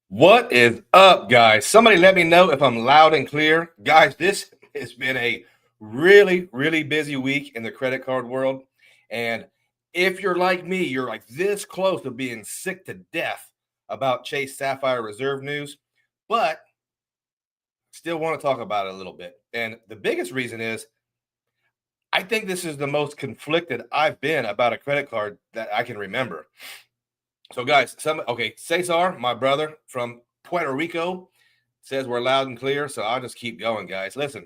What is up, guys? Somebody let me know if I'm loud and clear. Guys, this has been a really busy week in the credit card world. And if you're like me, you're like this close to being sick to death about Chase Sapphire reserve news, but still want to talk about it a little bit. And the biggest reason is I think this is the most conflicted I've been about a credit card that I can remember. So, guys, Cesar, my brother from Puerto Rico, says we're loud and clear. So I'll just keep going, guys. Listen,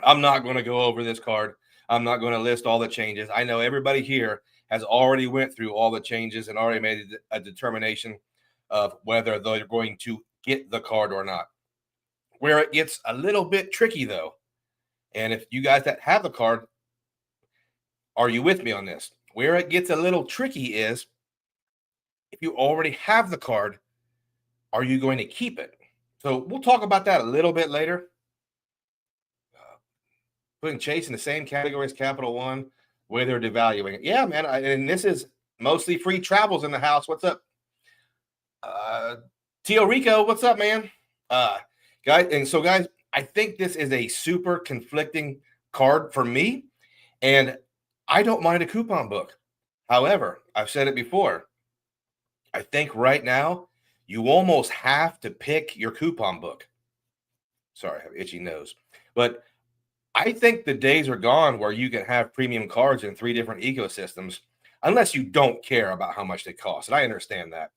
I'm not going to go over this card. I'm not going to list all the changes. I know everybody here has already went through all the changes and already made a determination of whether they're going to get the card or not. Where it gets a little bit tricky, though, and if you guys that have the card, are you with me on this? Where it gets a little tricky is if you already have the card, are you going to keep it? So we'll talk about that a little bit later. Putting Chase in the same category as Capital One, where they're devaluing it. Yeah, man. And this is mostly free travels in the house. What's up? Tio Rico, what's up, man? Guys, I think this is a super conflicting card for me. And I don't mind a coupon book. However, I've said it before. I think right now you almost have to pick your coupon book. Sorry, I have itchy nose. But I think the days are gone where you can have premium cards in 3 different ecosystems, unless you don't care about how much they cost. And I understand that.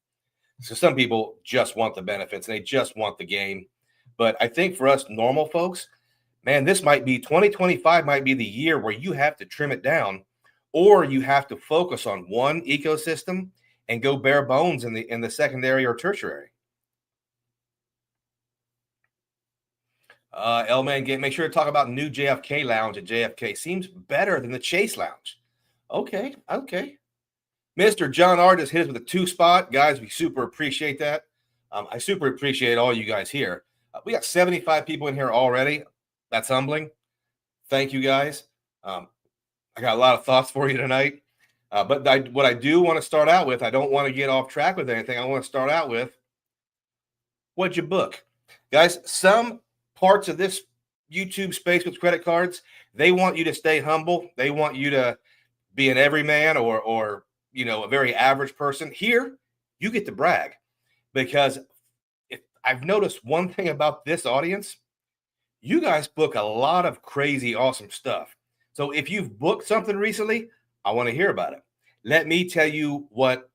So some people just want the benefits and they just want the game. But I think for us normal folks, man, this might be 2025 might be the year where you have to trim it down, or you have to focus on one ecosystem and go bare bones in the secondary or tertiary. L-Man Game, make sure to talk about new JFK Lounge at JFK. Seems better than the Chase Lounge. Okay. Mr. John Artis hit us with a 2-spot. Guys, we super appreciate that. I super appreciate all you guys here. We got 75 people in here already. That's humbling. Thank you, guys. I got a lot of thoughts for you tonight. But what I do want to start out with, I don't want to get off track with anything. I want to start out with, what'd you book? Guys, some parts of this YouTube space with credit cards, they want you to stay humble. They want you to be an everyman or a very average person. Here, you get to brag, because I've noticed one thing about this audience. You guys book a lot of crazy, awesome stuff. So if you've booked something recently, I want to hear about it. Let me tell you what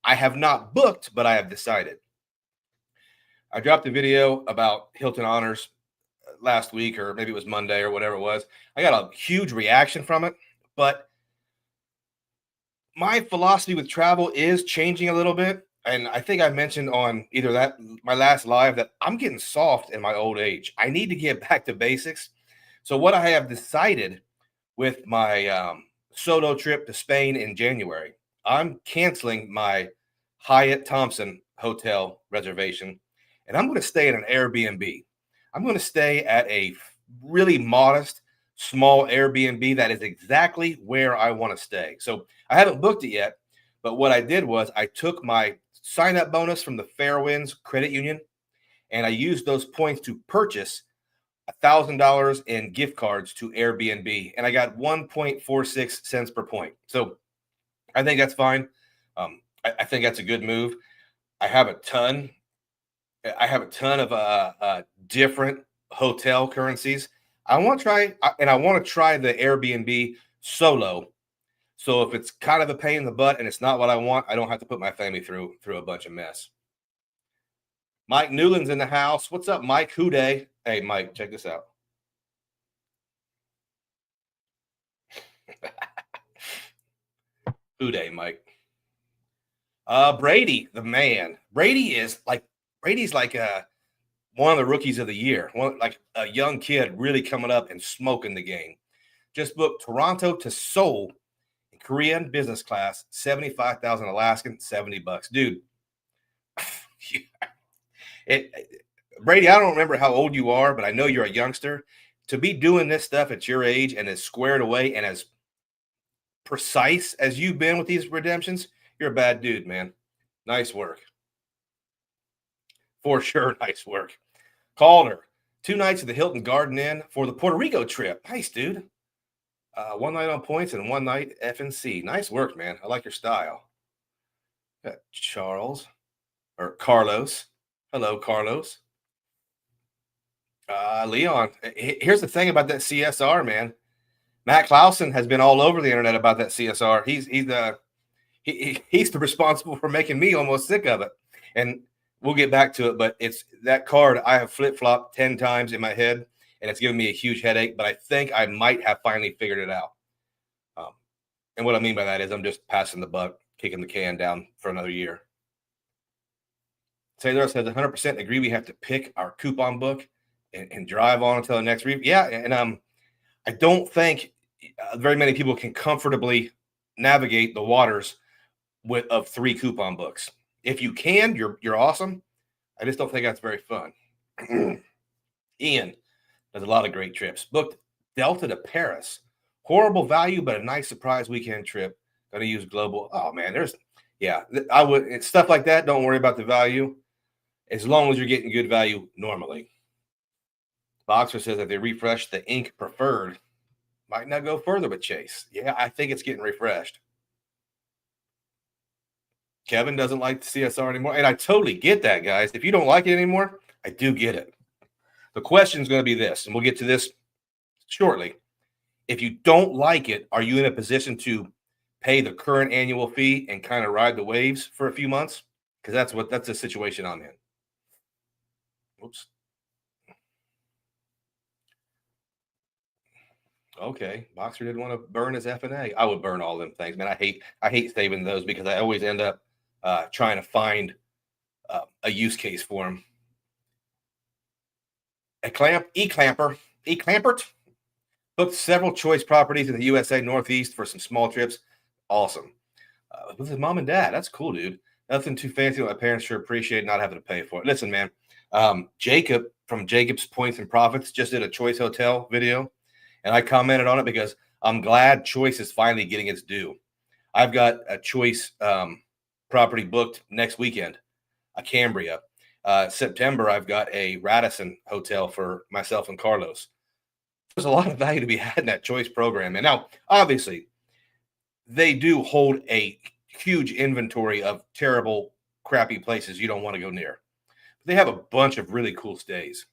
I have not booked, but I have decided. I dropped a video about Hilton Honors last week, or maybe it was Monday or whatever it was. I got a huge reaction from it, but my philosophy with travel is changing a little bit. And I think I mentioned on either my last live that I'm getting soft in my old age. I need to get back to basics. So what I have decided with my solo trip to Spain in January, I'm canceling my Hyatt Thompson hotel reservation, and I'm going to stay at an Airbnb. I'm going to stay at a really modest, small Airbnb that is exactly where I want to stay. So I haven't booked it yet, but what I did was I took my sign-up bonus from the Fairwinds Credit Union, and I used those points to purchase $1,000 in gift cards to Airbnb, and I got 1.46 cents per point. So I think that's fine. I think that's a good move. I have a ton of different hotel currencies. I want to try the Airbnb solo. So if it's kind of a pain in the butt and it's not what I want, I don't have to put my family through a bunch of mess. Mike Newland's in the house. What's up, Mike? Who day? Hey, Mike, check this out. Who day, Mike? Brady, the man. Brady's like one of the rookies of the year. Like a young kid really coming up and smoking the game. Just booked Toronto to Seoul in Korean business class, 75,000 Alaskan, $70. Dude. Brady, I don't remember how old you are, but I know you're a youngster. To be doing this stuff at your age and as squared away and as precise as you've been with these redemptions, you're a bad dude, man. Nice work. For sure. Nice work. Calder, 2 nights at the Hilton Garden Inn for the Puerto Rico trip. Nice, dude. 1 night on points and 1 night F&C. Nice work, man. I like your style. Got Charles or Carlos. Hello, Carlos. Leon, here's the thing about that CSR, man. Matt Clausen has been all over the internet about that CSR. He's the responsible for making me almost sick of it. And we'll get back to it, but it's that card I have flip-flopped 10 times in my head, and it's given me a huge headache, but I think I might have finally figured it out. And what I mean by that is I'm just passing the buck, kicking the can down for another year. Taylor says 100% agree we have to pick our coupon book and drive on until the next review. Yeah, and I don't think very many people can comfortably navigate the waters of 3 coupon books. If you can, you're awesome. I just don't think that's very fun. Ian does a lot of great trips. Booked Delta to Paris. Horrible value, but a nice surprise weekend trip. Going to use global. Oh, man, I would. It's stuff like that. Don't worry about the value as long as you're getting good value normally. Boxer says that they refresh the ink preferred. Might not go further with Chase. Yeah, I think it's getting refreshed. Kevin doesn't like the CSR anymore. And I totally get that, guys. If you don't like it anymore, I do get it. The question is going to be this, and we'll get to this shortly. If you don't like it, are you in a position to pay the current annual fee and kind of ride the waves for a few months? Because that's the situation I'm in. Oops. Okay. Boxer didn't want to burn his F&A. I would burn all them things, man. I hate saving those because I always end up trying to find a use case for them. E-Clampert booked several choice properties in the USA Northeast for some small trips. Awesome. With his mom and dad. That's cool, dude. Nothing too fancy. My parents sure appreciate not having to pay for it. Listen, man. Jacob from Jacob's Points and Profits just did a Choice Hotel video, and I commented on it because I'm glad Choice is finally getting its due. I've got a Choice property booked next weekend, a Cambria. September, I've got a Radisson hotel for myself and Carlos. There's a lot of value to be had in that Choice program. And now, obviously, they do hold a huge inventory of terrible, crappy places you don't want to go near. They have a bunch of really cool stays.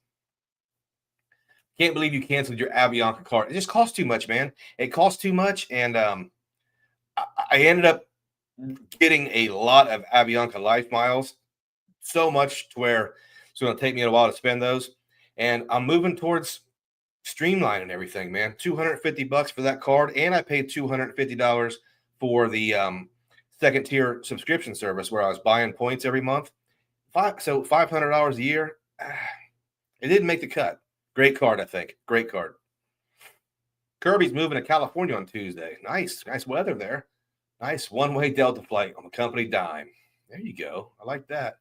Can't believe you canceled your Avianca card. It just costs too much, man. It costs too much, and I ended up getting a lot of Avianca Life miles, so much to where it's going to take me a while to spend those. And I'm moving towards streamlining everything, man. $250 for that card, and I paid $250 for the second tier subscription service where I was buying points every month. So $500 a year. It didn't make the cut. Great card, I think. Great card. Kirby's moving to California on Tuesday. Nice weather there. Nice one-way Delta flight on the company dime. There you go. I like that.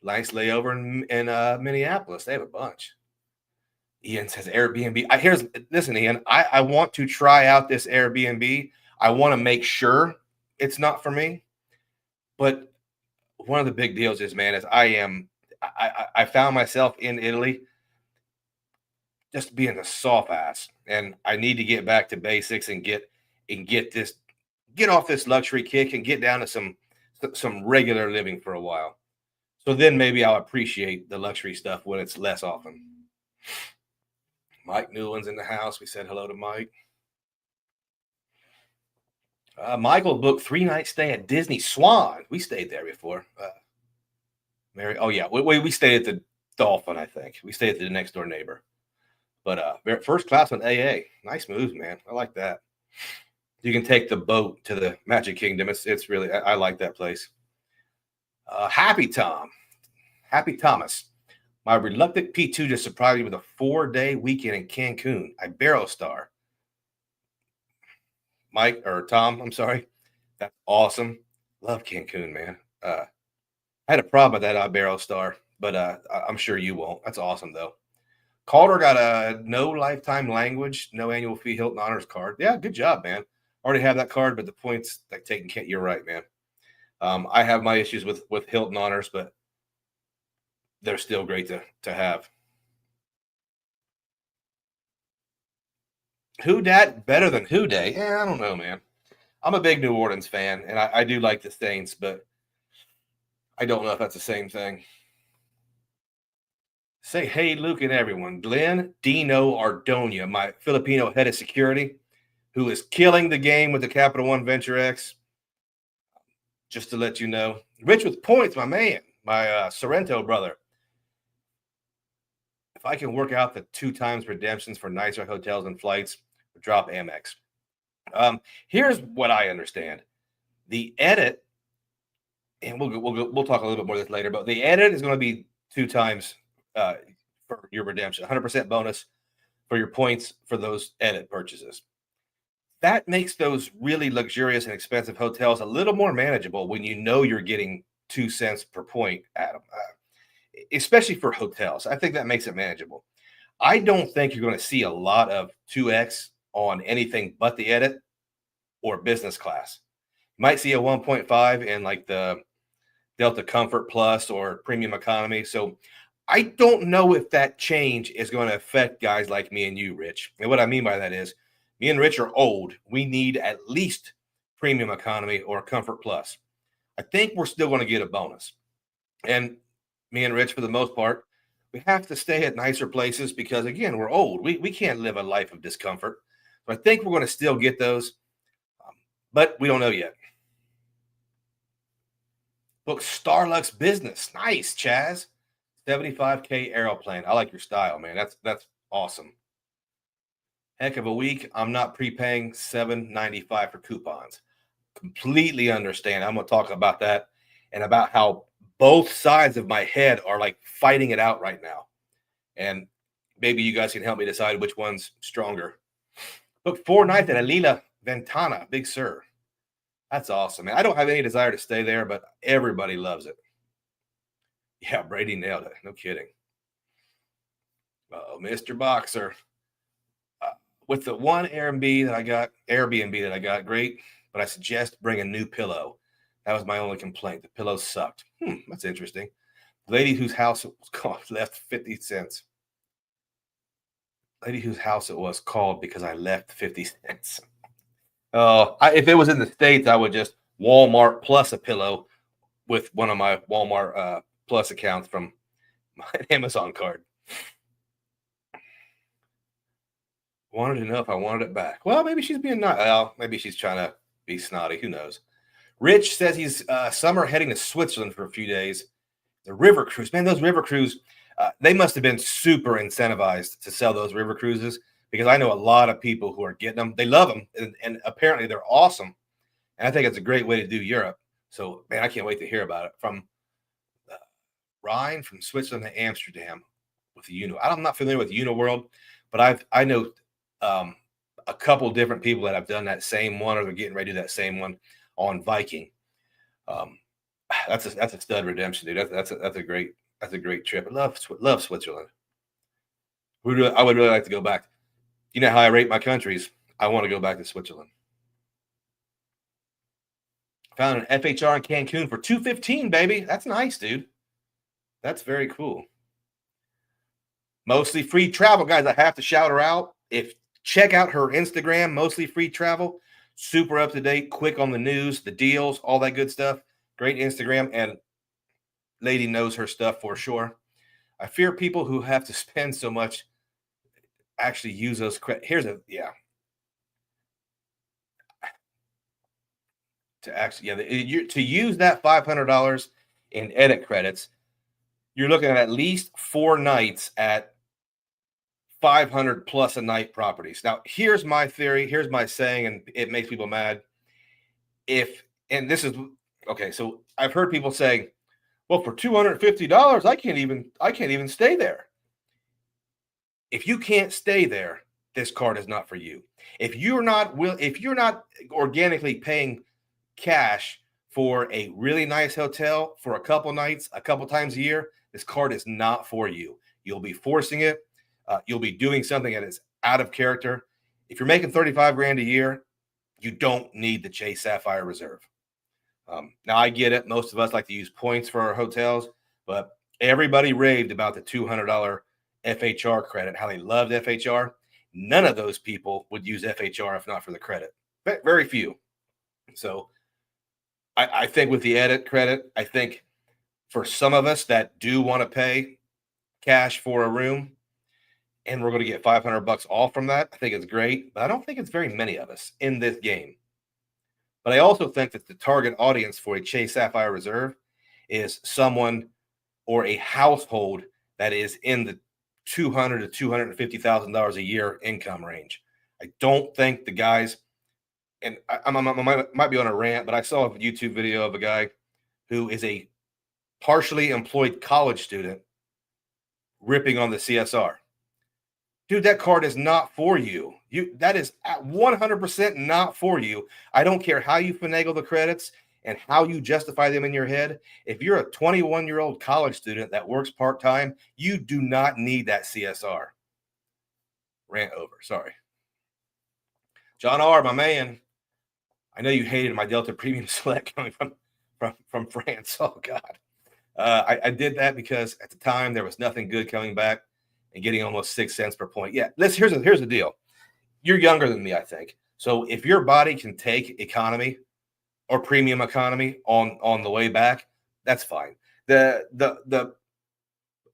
Nice layover in Minneapolis. They have a bunch. Ian says Airbnb. Listen, Ian, I want to try out this Airbnb. I want to make sure it's not for me. But one of the big deals is, man, is I found myself in Italy just being a soft ass, and I need to get back to basics and get off this luxury kick and get down to some regular living for a while. So then maybe I'll appreciate the luxury stuff when it's less often. Mike Newland's in the house. We said hello to Mike. Michael booked 3-night stay at Disney Swan. We stayed there before. Mary, oh yeah, we stayed at the Dolphin. I think we stayed at the next door neighbor. But first class on AA. Nice moves, man. I like that. You can take the boat to the Magic Kingdom. It's really, I like that place. Happy Thomas. My reluctant P2 just surprised me with a 4-day weekend in Cancun. I Barrow Star. Mike or Tom, I'm sorry. That's awesome. Love Cancun, man. I had a problem with that Barrow Star, but I'm sure you won't. That's awesome, though. Calder got a no lifetime language, no annual fee Hilton Honors card. Yeah, good job, man. Already have that card, but the points like taking care. You're right, man. I have my issues with Hilton Honors, but they're still great to have. Who dat better than Who Day? I don't know, man. I'm a big New Orleans fan, and I do like the Saints, but I don't know if that's the same thing. Say hey, Luke, and everyone. Glenn Dino Ardonia, my Filipino head of security, who is killing the game with the Capital One Venture X. Just to let you know. Rich with points, my man, my Sorrento brother. If I can work out the 2 times redemptions for nicer hotels and flights, drop Amex. Here's what I understand. The edit, and we'll talk a little bit more of this later, but the edit is going to be 2 times for your redemption, 100% bonus for your points for those edit purchases. That makes those really luxurious and expensive hotels a little more manageable when you know you're getting 2 cents per point at them, especially for hotels. I think that makes it manageable. I don't think you're going to see a lot of 2X on anything but the edit or business class. You might see a 1.5 in like the Delta Comfort Plus or Premium Economy. So I don't know if that change is going to affect guys like me and you, Rich. And what I mean by that is me and Rich are old. We need at least Premium Economy or Comfort Plus. I think we're still going to get a bonus. And me and Rich, for the most part, we have to stay at nicer places because, again, we're old. We can't live a life of discomfort. So I think we're going to still get those, but we don't know yet. Book Starlux Business. Nice, Chaz. 75K aeroplane. I like your style, man. That's awesome. Heck of a week. I'm not prepaying $7.95 for coupons. Completely understand. I'm going to talk about that and about how both sides of my head are like fighting it out right now. And maybe you guys can help me decide which one's stronger. Book 4 nights at Alila Ventana. Big Sur. That's awesome, man. I don't have any desire to stay there, but everybody loves it. Yeah, Brady nailed it. No kidding. Mr. Boxer. With the one Airbnb that I got, great, but I suggest bring a new pillow. That was my only complaint. The pillow sucked. That's interesting. The lady whose house it was called left 50 cents. Lady whose house it was called because I left 50 cents. If it was in the States, I would just Walmart plus a pillow with one of my Walmart plus accounts from my Amazon card. Wanted to know if I wanted it back. Well, maybe she's being nice. Well, maybe she's trying to be snotty. Who knows? Rich says he's summer heading to Switzerland for a few days. The river cruise, man, those river cruise, they must have been super incentivized to sell those river cruises because I know a lot of people who are getting them. They love them, and apparently they're awesome. And I think it's a great way to do Europe. So, man, I can't wait to hear about it. From Rhine, from Switzerland to Amsterdam with the Uno. I'm not familiar with Uno World, but I know a couple different people that have done that same one or they're getting ready to do that same one on Viking. That's a stud redemption, dude. That's a great trip. I love Switzerland. I would really like to go back. You know how I rate my countries. I want to go back to Switzerland. Found an FHR in Cancun for $215, baby. That's nice, dude. That's very cool. Mostly Free Travel, guys. I have to shout her out. Check out her Instagram, Mostly Free Travel. Super up to date, quick on the news, the deals, all that good stuff. Great Instagram, and lady knows her stuff for sure. I fear people who have to spend so much actually use those credit. To use that $500 in edit credits, you're looking at least 4 nights at 500 plus a night properties. Now, here's my theory. Here's my saying, and it makes people mad. So I've heard people saying, well, for $250, I can't even stay there. If you can't stay there, this card is not for you. If you're not organically paying cash for a really nice hotel for a couple nights, a couple times a year, this card is not for you. You'll be forcing it. You'll be doing something that is out of character. If you're making $35,000 a year, you don't need the Chase Sapphire Reserve. Now I get it. Most of us like to use points for our hotels, but Everybody raved about the $200 FHR credit, how they loved FHR. None of those people would use FHR if not for the credit. Very few. So I think with the edit credit, I think for some of us that do want to pay cash for a room and we're going to get $500 off from that, I think it's great. But I don't think it's very many of us in this game. But I also think that the target audience for a Chase Sapphire Reserve is someone or a household that is in the $200,000 to $250,000 a year income range. I don't think the guys, and I might be on a rant, but I saw a YouTube video of a guy who is a partially employed college student ripping on the CSR. Dude, that card is not for you. That is 100% not for you. I don't care how you finagle the credits and how you justify them in your head. If you're a 21-year-old college student that works part-time, you do not need that CSR. Rant over. Sorry. John R., my man, I know you hated my Delta Premium Select coming from France. Oh, God. I did that because at the time there was nothing good coming back and getting almost 6 cents per point. Yeah, here's the deal. You're younger than me, I think. So if your body can take economy or premium economy on the way back, that's fine. The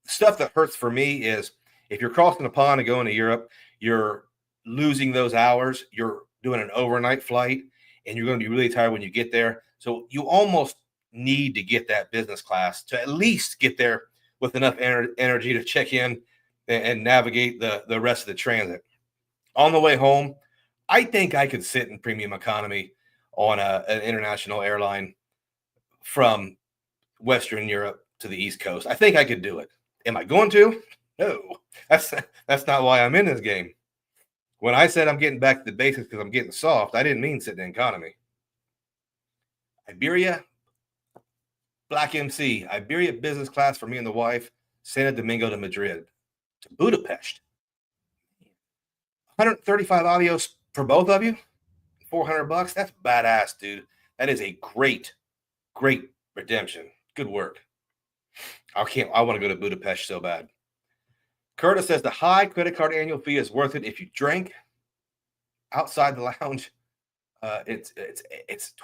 stuff that hurts for me is if you're crossing the pond and going to Europe, you're losing those hours. You're doing an overnight flight, and you're going to be really tired when you get there. So you almost need to get that business class to at least get there with enough energy to check in and navigate the rest of the transit. On the way home, I think I could sit in premium economy on an international airline from Western Europe to the East Coast. I think I could do it. Am I going to? No. That's not why I'm in this game. When I said I'm getting back to the basics because I'm getting soft, I didn't mean sitting in economy. Iberia, Black MC, Iberia business class for me and the wife, Santo Domingo to Madrid to Budapest. 135 audios for both of you, $400. That's badass, dude. That is a great redemption. Good work. I want to go to Budapest so bad. Curtis says the high credit card annual fee is worth it if you drink outside the lounge. It's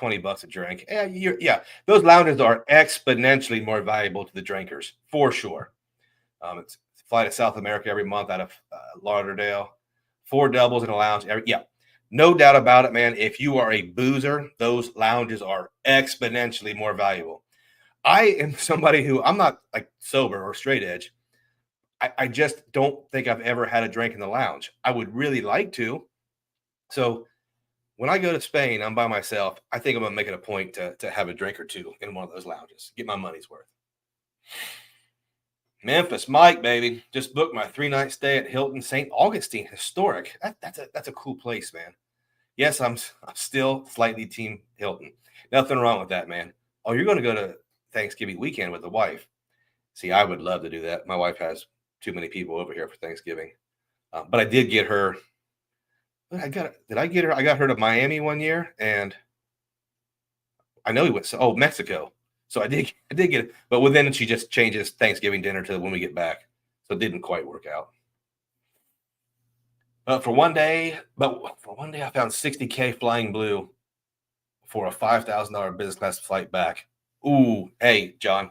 $20 a drink. Yeah, those lounges are exponentially more valuable to the drinkers for sure. It's fly to South America every month out of Lauderdale, 4 doubles in a lounge. No doubt about it, man. If you are a boozer, those lounges are exponentially more valuable. I am somebody who I'm not like sober or straight edge. I just don't think I've ever had a drink in the lounge. I would really like to. So when I go to Spain, I'm by myself. I think I'm going to make it a point to have a drink or two in one of those lounges. Get my money's worth. Memphis, Mike, baby. Just booked my 3-night stay at Hilton St. Augustine. Historic. That's a cool place, man. Yes, I'm still slightly team Hilton. Nothing wrong with that, man. Oh, you're going to go to Thanksgiving weekend with the wife. See, I would love to do that. My wife has too many people over here for Thanksgiving. But I did get her. Did I get her? I got her to Miami one year, and I know he went. Mexico. So I did get it. But then she just changes Thanksgiving dinner to when we get back. So it didn't quite work out. But for one day, I found $60K flying blue for a $5,000 business class flight back. Ooh, hey, John.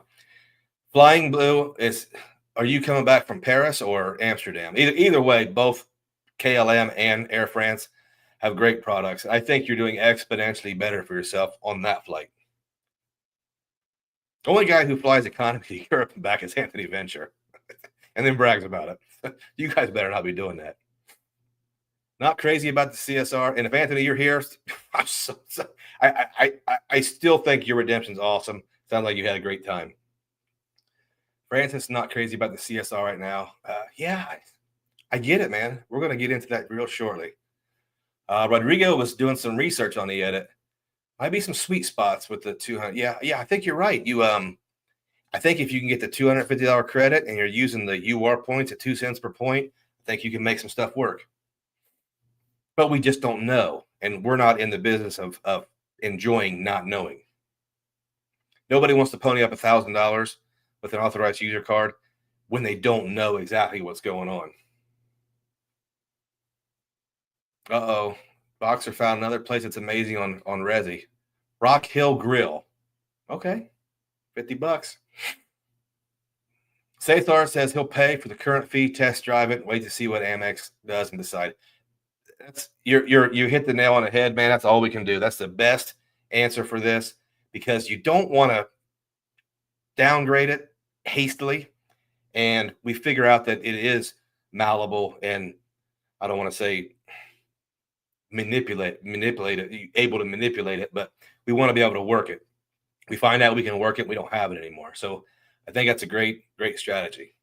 Flying blue is. Are you coming back from Paris or Amsterdam? Either way, both KLM and Air France have great products. I think you're doing exponentially better for yourself on that flight. The only guy who flies economy to Europe and back is Anthony Venture and then brags about it. You guys better not be doing that. Not crazy about the CSR. And if Anthony, you're here, I'm I still think your redemption's awesome. Sounds like you had a great time. Francis, not crazy about the CSR right now. I get it, man. We're going to get into that real shortly. Rodrigo was doing some research on the edit. Might be some sweet spots with the 200. Yeah, I think you're right. I think if you can get the $250 credit and you're using the UR points at 2 cents per point, I think you can make some stuff work. But we just don't know, and we're not in the business of enjoying not knowing. Nobody wants to pony up $1,000 with an authorized user card when they don't know exactly what's going on. Uh-oh. Boxer found another place that's amazing on Resi. Rock Hill Grill. Okay. $50. Sathar says he'll pay for the current fee, test drive it, wait to see what Amex does and decide. That's you hit the nail on the head, man. That's all we can do. That's the best answer for this, because you don't want to downgrade it hastily, and we figure out that it is malleable, and I don't want to say manipulate it, able to manipulate it, but we want to be able to work it. We find out we can work it, we don't have it anymore. So I think that's a great strategy.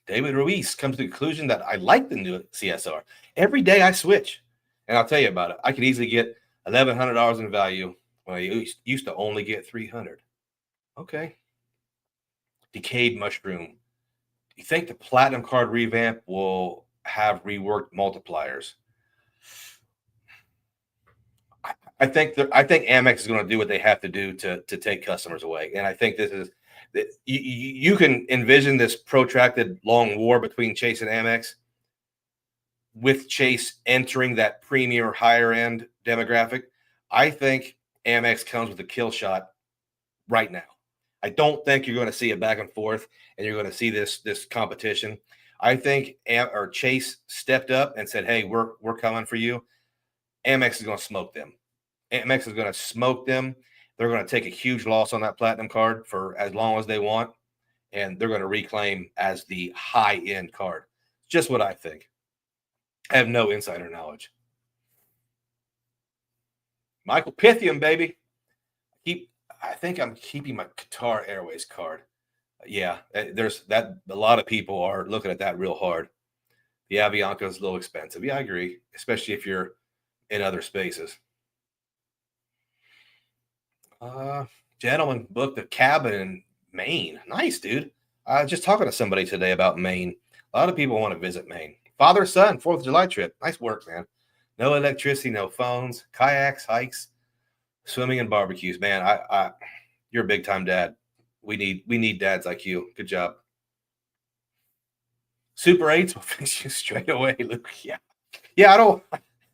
David Ruiz comes to the conclusion that I like the new CSR. Every day I switch, and I'll tell you about it. I could easily get $1,100 in value when I used to only get $300. Okay. Decayed Mushroom. You think the Platinum card revamp will have reworked multipliers? I think Amex is going to do what they have to do to take customers away, and I think this is you can envision this protracted long war between Chase and Amex, with Chase entering that premier higher end demographic. I think Amex comes with a kill shot right now. I don't think you're going to see a back and forth, and you're going to see this competition. I think Chase stepped up and said, "Hey, we're coming for you." Amex is going to smoke them. Amex is going to smoke them. They're going to take a huge loss on that Platinum card for as long as they want, and they're going to reclaim as the high-end card. Just what I think. I have no insider knowledge. Michael Pythium, baby. I think I'm keeping my Qatar Airways card. Yeah, there's that. A lot of people are looking at that real hard. The Avianca is a little expensive. Yeah, I agree, especially if you're in other spaces. Gentleman booked a cabin in Maine. Nice, dude. I was just talking to somebody today about Maine. A lot of people want to visit Maine. Father, son, 4th of July trip. Nice work, man. No electricity, no phones, kayaks, hikes, swimming, and barbecues. Man, you're a big time dad. We need dads like you. Good job. Super 8s will fix you straight away, Luke. Yeah. I don't.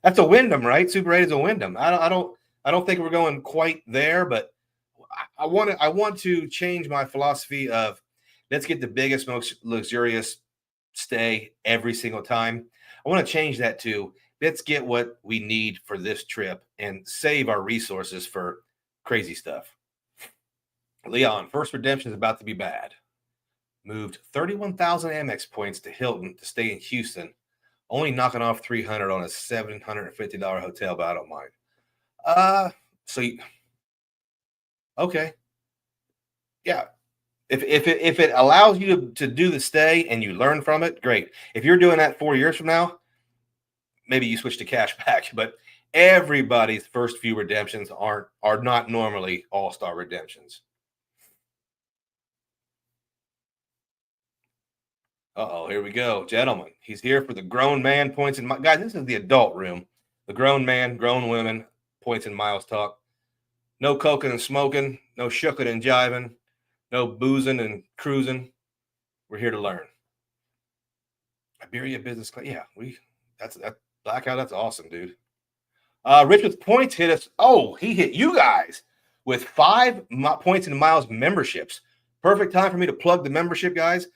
That's a Wyndham, right? Super 8 is a Wyndham. I don't think we're going quite there, but I want to change my philosophy of let's get the biggest, most luxurious stay every single time. I want to change that to let's get what we need for this trip and save our resources for crazy stuff. Leon, first redemption is about to be bad. Moved 31,000 Amex points to Hilton to stay in Houston, only knocking off 300 on a $750 hotel, but I don't mind. Okay. Yeah. If it allows you to do the stay and you learn from it, great. If you're doing that 4 years from now, maybe you switch to cash back. But everybody's first few redemptions are not normally all-star redemptions. Uh-oh, here we go. Gentlemen, he's here for the grown man points and guys, this is the adult room. The grown man, grown women, points and miles talk. No coking and smoking, no shucking and jiving, no boozing and cruising. We're here to learn. Iberia business class. Yeah, that's blackout. That's awesome, dude. Rich with points hit us. Oh, he hit you guys with 5 points and miles memberships. Perfect time for me to plug the membership, guys.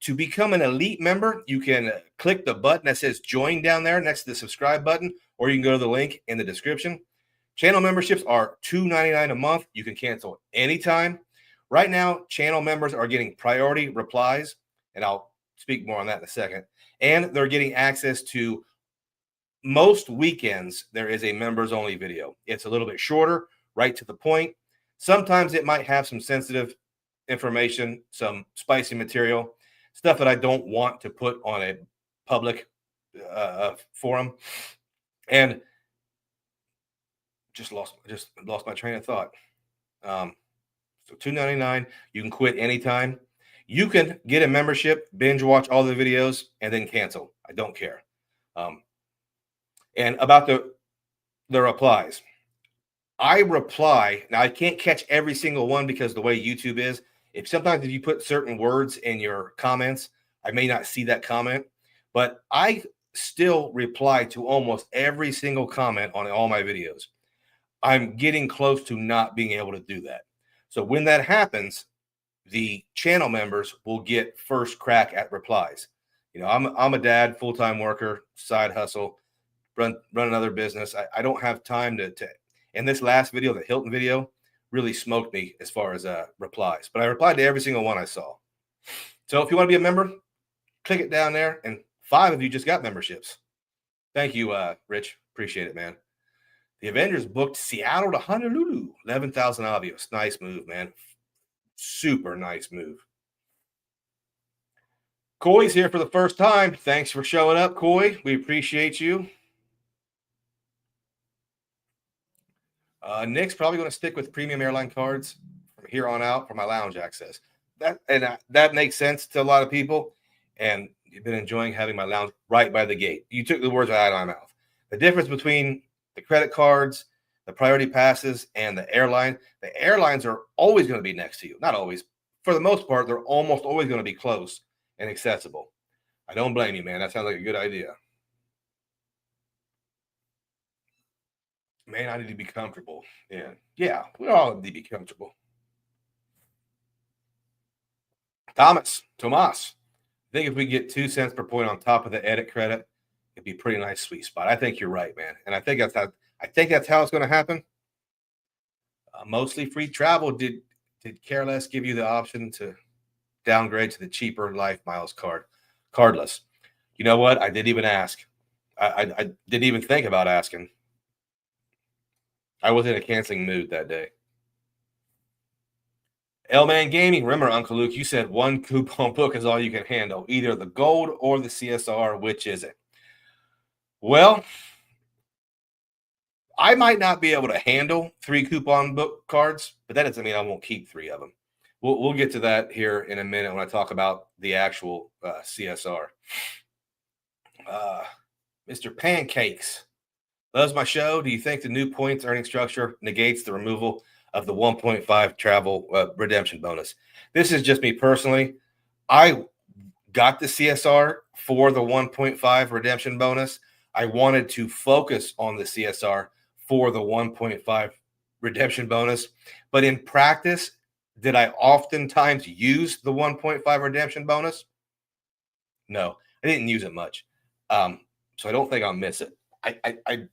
To become an elite member, you can click the button that says join down there next to the subscribe button, or you can go to the link in the description. Channel memberships are $2.99 a month. You can cancel anytime. Right now, channel members are getting priority replies, and I'll speak more on that in a second. And they're getting access to most weekends. There is a members only video. It's a little bit shorter, right to the point. Sometimes it might have some sensitive information, some spicy material, stuff that I don't want to put on a public forum. And just lost my train of thought. So $2.99, you can quit anytime. You can get a membership, binge watch all the videos, and then cancel. I don't care. And about the replies, I reply. Now I can't catch every single one because the way YouTube is. Sometimes if you put certain words in your comments, I may not see that comment, but I still reply to almost every single comment on all my videos. I'm getting close to not being able to do that. So when that happens, the channel members will get first crack at replies. I'm a dad, full-time worker, side hustle, run another business. I don't have time to. And this last video, the Hilton video, really smoked me as far as replies. But I replied to every single one I saw. So if you want to be a member, click it down there. And 5 of you just got memberships. Thank you, Rich. Appreciate it, man. The Avengers booked Seattle to Honolulu. 11,000 Avios. Nice move, man. Super nice move. Coy's here for the first time. Thanks for showing up, Coy. We appreciate you. Nick's probably going to stick with premium airline cards from here on out for my lounge access. That makes sense to a lot of people. And you've been enjoying having my lounge right by the gate. You took the words right out of my mouth. The difference between the credit cards, the priority passes, and the airlines are always going to be next to you. Not always. For the most part, they're almost always going to be close and accessible. I don't blame you, man. That sounds like a good idea. Man, I need to be comfortable. Yeah, we all need to be comfortable. Tomas, I think if we get 2 cents per point on top of the edit credit, it'd be a pretty nice sweet spot. I think you're right, man. And I think that's how it's going to happen. Mostly free travel. Did Careless give you the option to downgrade to the cheaper Life Miles card? Cardless. You know what? I didn't even ask. I didn't even think about asking. I was in a canceling mood that day. L-Man Gaming. Remember, Uncle Luke, you said 1 coupon book is all you can handle. Either the gold or the CSR. Which is it? Well, I might not be able to handle 3 coupon book cards, but that doesn't mean I won't keep 3 of them. We'll get to that here in a minute when I talk about the actual CSR. Mr. Pancakes. Loves my show. Do you think the new points earning structure negates the removal of the 1.5 travel redemption bonus? This is just me personally. I got the CSR for the 1.5 redemption bonus. I wanted to focus on the CSR for the 1.5 redemption bonus. But in practice, did I oftentimes use the 1.5 redemption bonus? No, I didn't use it much. So I don't think I'll miss it. I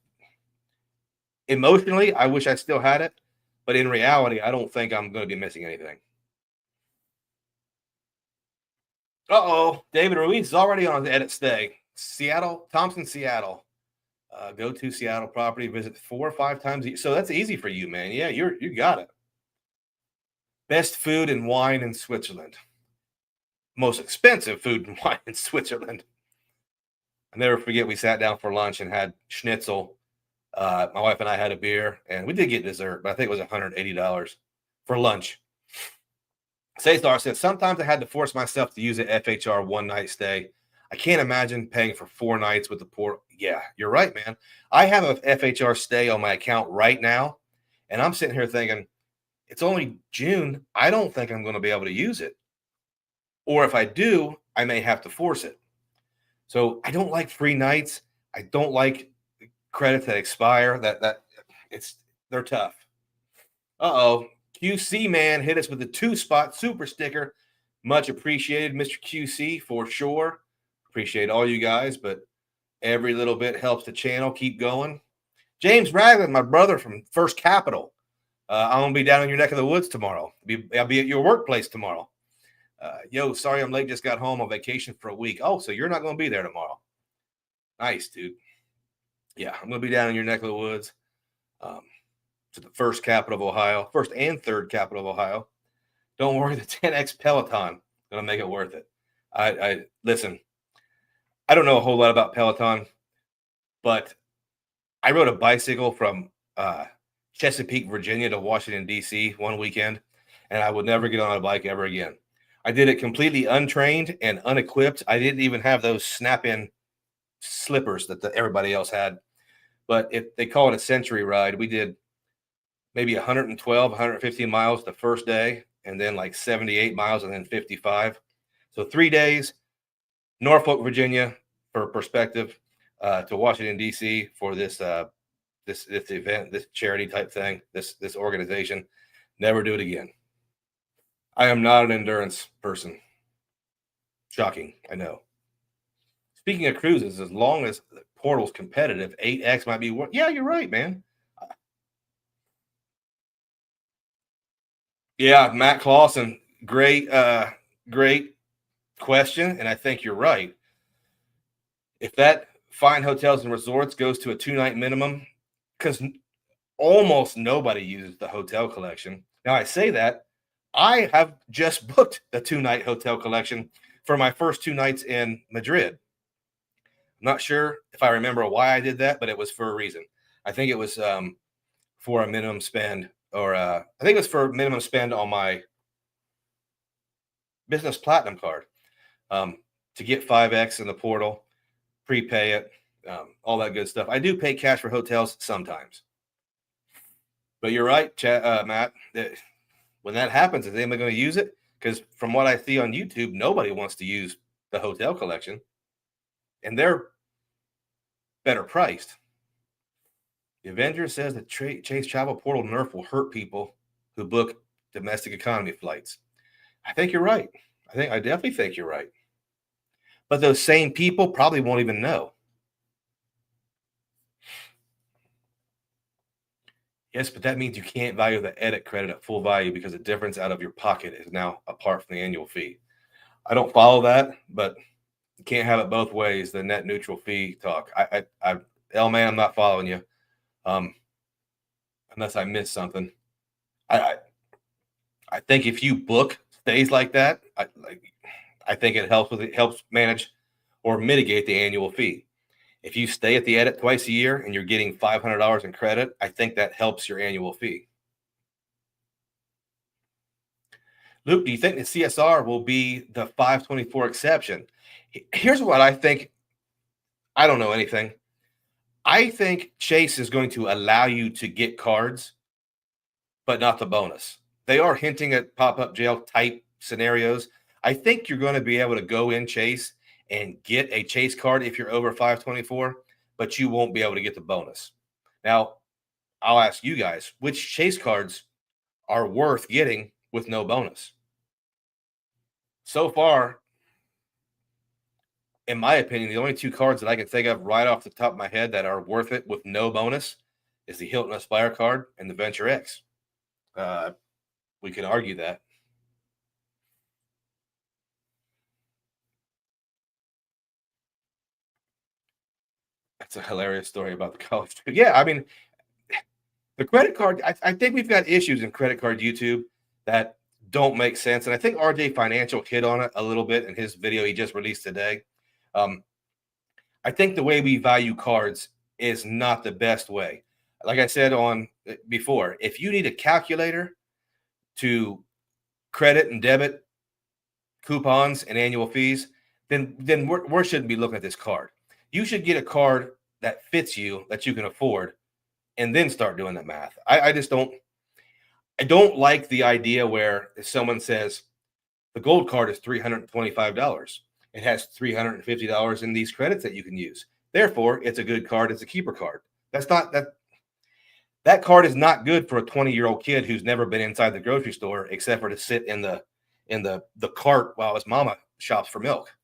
emotionally, I wish I still had it, but in reality, I don't think I'm going to be missing anything. David Ruiz is already on his edit stay. Thompson, Seattle. Go to Seattle property, visit 4 or 5 times. So that's easy for you, man. Yeah, you got it. Best food and wine in Switzerland. Most expensive food and wine in Switzerland. I never forget we sat down for lunch and had schnitzel. My wife and I had a beer, and we did get dessert, but I think it was $180 for lunch. Saystar said, sometimes I had to force myself to use an FHR one-night stay. I can't imagine paying for 4 nights with the poor. Yeah, you're right, man. I have a FHR stay on my account right now, and I'm sitting here thinking, it's only June. I don't think I'm going to be able to use it. Or if I do, I may have to force it. So I don't like free nights. I don't like credits that expire. They're tough. QC man hit us with the 2-spot super sticker. Much appreciated, Mr. QC, for sure. Appreciate all you guys, but every little bit helps the channel keep going. James Ragland, my brother from First Capital. I'm going to be down in your neck of the woods tomorrow. I'll be at your workplace tomorrow. Sorry I'm late. Just got home on vacation for a week. Oh, so you're not going to be there tomorrow. Nice, dude. Yeah, I'm going to be down in your neck of the woods to the First Capital of Ohio, first and third capital of Ohio. Don't worry, the 10X Peloton going to make it worth it. I listen, I don't know a whole lot about Peloton, but I rode a bicycle from Chesapeake, Virginia to Washington, D.C. one weekend, and I would never get on a bike ever again. I did it completely untrained and unequipped. I didn't even have those snap-in slippers that everybody else had. But if they call it a century ride, we did maybe 112, 115 miles the first day, and then like 78 miles and then 55. So 3 days, Norfolk, Virginia, for perspective, to Washington, D.C. for this this event, this charity type thing, this organization. Never do it again. I am not an endurance person. Shocking, I know. Speaking of cruises, as long as the portal's competitive, 8X might be one. Yeah, you're right, man. Yeah, Matt Clausen, great, great question, and I think you're right. If that fine hotels and resorts goes to a 2-night minimum, because almost nobody uses the hotel collection. Now I say that I have just booked a 2-night hotel collection for my first 2 nights in Madrid. I'm not sure if I remember why I did that, but it was for a reason. I think it was for a minimum spend, or I think it was for minimum spend on my business platinum card, to get 5X in the portal, prepay it, all that good stuff. I do pay cash for hotels sometimes. But you're right, Matt. When that happens, is anybody going to use it? Because from what I see on YouTube, nobody wants to use the hotel collection, and they're better priced. The Avenger says that Chase Travel Portal nerf will hurt people who book domestic economy flights. I think you're right. I definitely think you're right. But those same people probably won't even know. Yes, but that means you can't value the edit credit at full value because the difference out of your pocket is now apart from the annual fee. I don't follow that, but you can't have it both ways. The net neutral fee talk. Man, I'm not following you. Unless I missed something. I think if you book stays like that, I think it helps manage or mitigate the annual fee. If you stay at the edit twice a year and you're getting $500 in credit, I think that helps your annual fee. Luke, do you think the CSR will be the 524 exception? Here's what I think. I don't know anything. I think Chase is going to allow you to get cards, but not the bonus. They are hinting at pop-up jail type scenarios. I think you're going to be able to go in Chase and get a Chase card if you're over 524, but you won't be able to get the bonus. Now, I'll ask you guys, which Chase cards are worth getting with no bonus? So far, in my opinion, the only 2 cards that I can think of right off the top of my head that are worth it with no bonus is the Hilton Aspire card and the Venture X. We can argue that. That's a hilarious story about the college trip. Yeah, I mean, the credit card, I think we've got issues in credit card YouTube that don't make sense. And I think RJ Financial hit on it a little bit in his video he just released today. I think the way we value cards is not the best way. Like I said on before, if you need a calculator to credit and debit coupons and annual fees, then we shouldn't be looking at this card. You should get a card that fits you, that you can afford, and then start doing the math. I just don't. I don't like the idea where if someone says the gold card is $325, it has $350 in these credits that you can use. Therefore, it's a good card. It's a keeper card. That's not that. That card is not good for a 20-year-old kid who's never been inside the grocery store except for to sit in the cart while his mama shops for milk.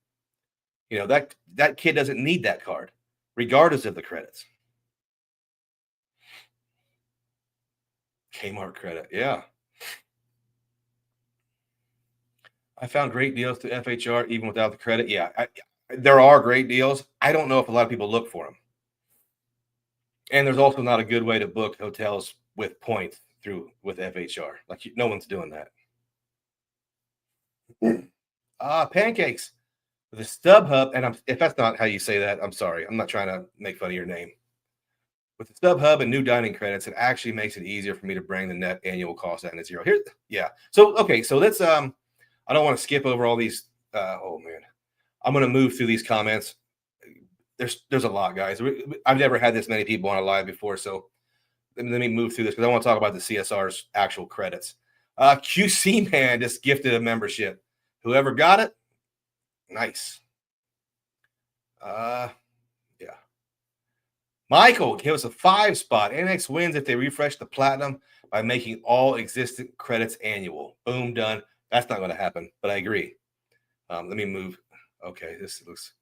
You know, that kid doesn't need that card, regardless of the credits. Kmart credit, yeah. I found great deals through FHR even without the credit. Yeah, there are great deals. I don't know if a lot of people look for them. And there's also not a good way to book hotels with points with FHR. Like no one's doing that. Pancakes. The StubHub, and if that's not how you say that, I'm sorry. I'm not trying to make fun of your name. With the StubHub and new dining credits, it actually makes it easier for me to bring the net annual cost down to 0. Here, yeah. So okay, so let's I don't want to skip over all these. Oh man, I'm going to move through these comments. There's a lot, guys. I've never had this many people on a live before, so let me move through this because I want to talk about the CSR's actual credits. QC Man just gifted a membership. Whoever got it, nice. Yeah. Michael, give us a 5 spot. Amex wins if they refresh the platinum by making all existing credits annual. Boom, done. That's not going to happen, but I agree. Let me move. Okay, this looks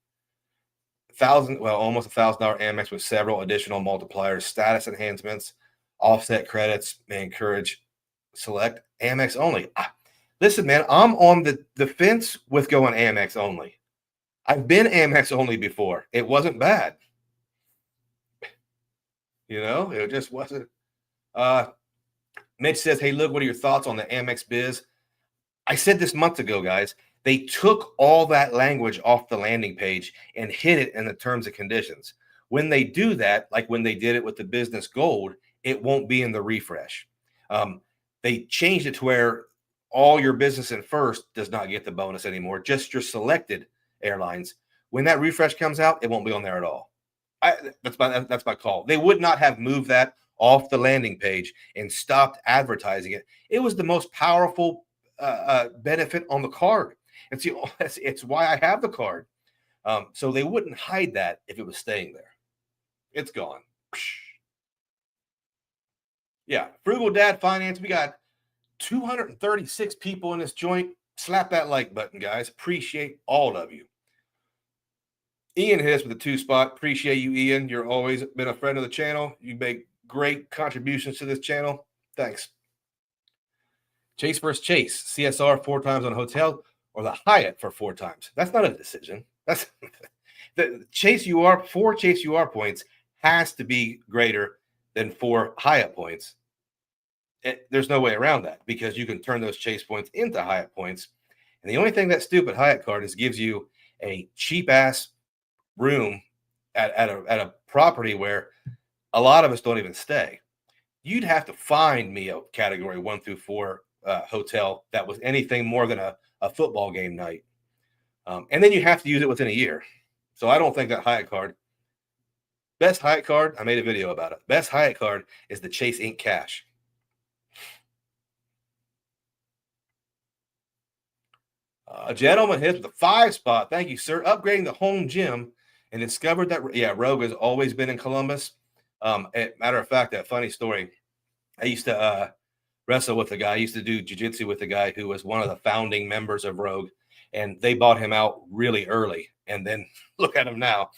almost $1,000 Amex with several additional multipliers, status enhancements, offset credits may encourage select Amex only. Listen, man, I'm on the fence with going Amex only. I've been Amex only before. It wasn't bad. It just wasn't. Mitch says, hey, look, what are your thoughts on the Amex biz? I said this months ago, guys. They took all that language off the landing page and hid it in the terms and conditions. When they do that, like when they did it with the business gold, it won't be in the refresh. They changed it to where all your business and first does not get the bonus anymore, just your selected airlines. When that refresh comes out, it won't be on there at all. That's my call. They would not have moved that off the landing page and stopped advertising it. It was the most powerful benefit on the card. It's why I have the card. So they wouldn't hide that if it was staying there. It's gone. Yeah, Frugal Dad Finance. We got 236 people in this joint. Slap that like button, guys. Appreciate all of you. Ian hit us with a 2 spot. Appreciate you, Ian. You're always been a friend of the channel. You make great contributions to this channel. Thanks. Chase versus Chase. CSR 4 times on hotel or the Hyatt for 4 times. That's not a decision. That's the Chase UR. 4 Chase UR points has to be greater than 4 Hyatt points. There's no way around that because you can turn those Chase points into Hyatt points. And the only thing that stupid Hyatt card is gives you a cheap ass room at a property where a lot of us don't even stay. You'd have to find me a category 1 through 4 hotel that was anything more than a football game night. And then you have to use it within a year. So I don't think that Hyatt card, best Hyatt card, I made a video about it. Best Hyatt card is the Chase Ink Cash. A gentleman hits with a 5 spot. Thank you, sir. Upgrading the home gym and discovered that, Rogue has always been in Columbus. Matter of fact, that funny story. I used to wrestle with a guy. I used to do jiu-jitsu with a guy who was one of the founding members of Rogue, and they bought him out really early. And then look at him now.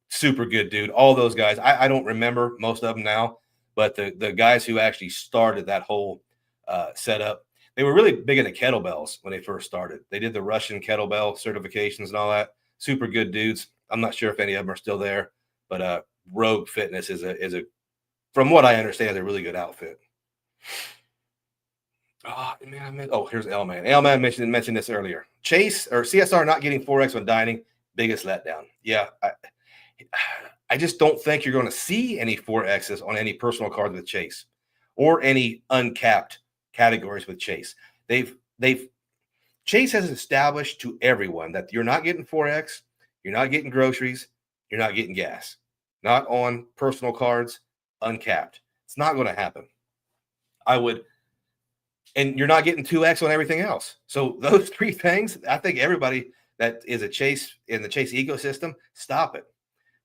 Super good dude. All those guys. I don't remember most of them now, but the guys who actually started that whole setup, they were really big into kettlebells when they first started. They did the Russian kettlebell certifications and all that. Super good dudes. I'm not sure if any of them are still there, but Rogue Fitness is a, from what I understand, a really good outfit. Oh man, here's L-Man. L-Man mentioned this earlier. Chase or CSR not getting 4X when dining, biggest letdown. Yeah, I just don't think you're going to see any 4Xs on any personal cards with Chase or any uncapped categories with Chase. Chase has established to everyone that you're not getting 4X, you're not getting groceries, you're not getting gas. Not on personal cards, uncapped. It's not going to happen. And you're not getting 2X on everything else. So those 3 things, I think everybody that is a Chase in the Chase ecosystem, stop it.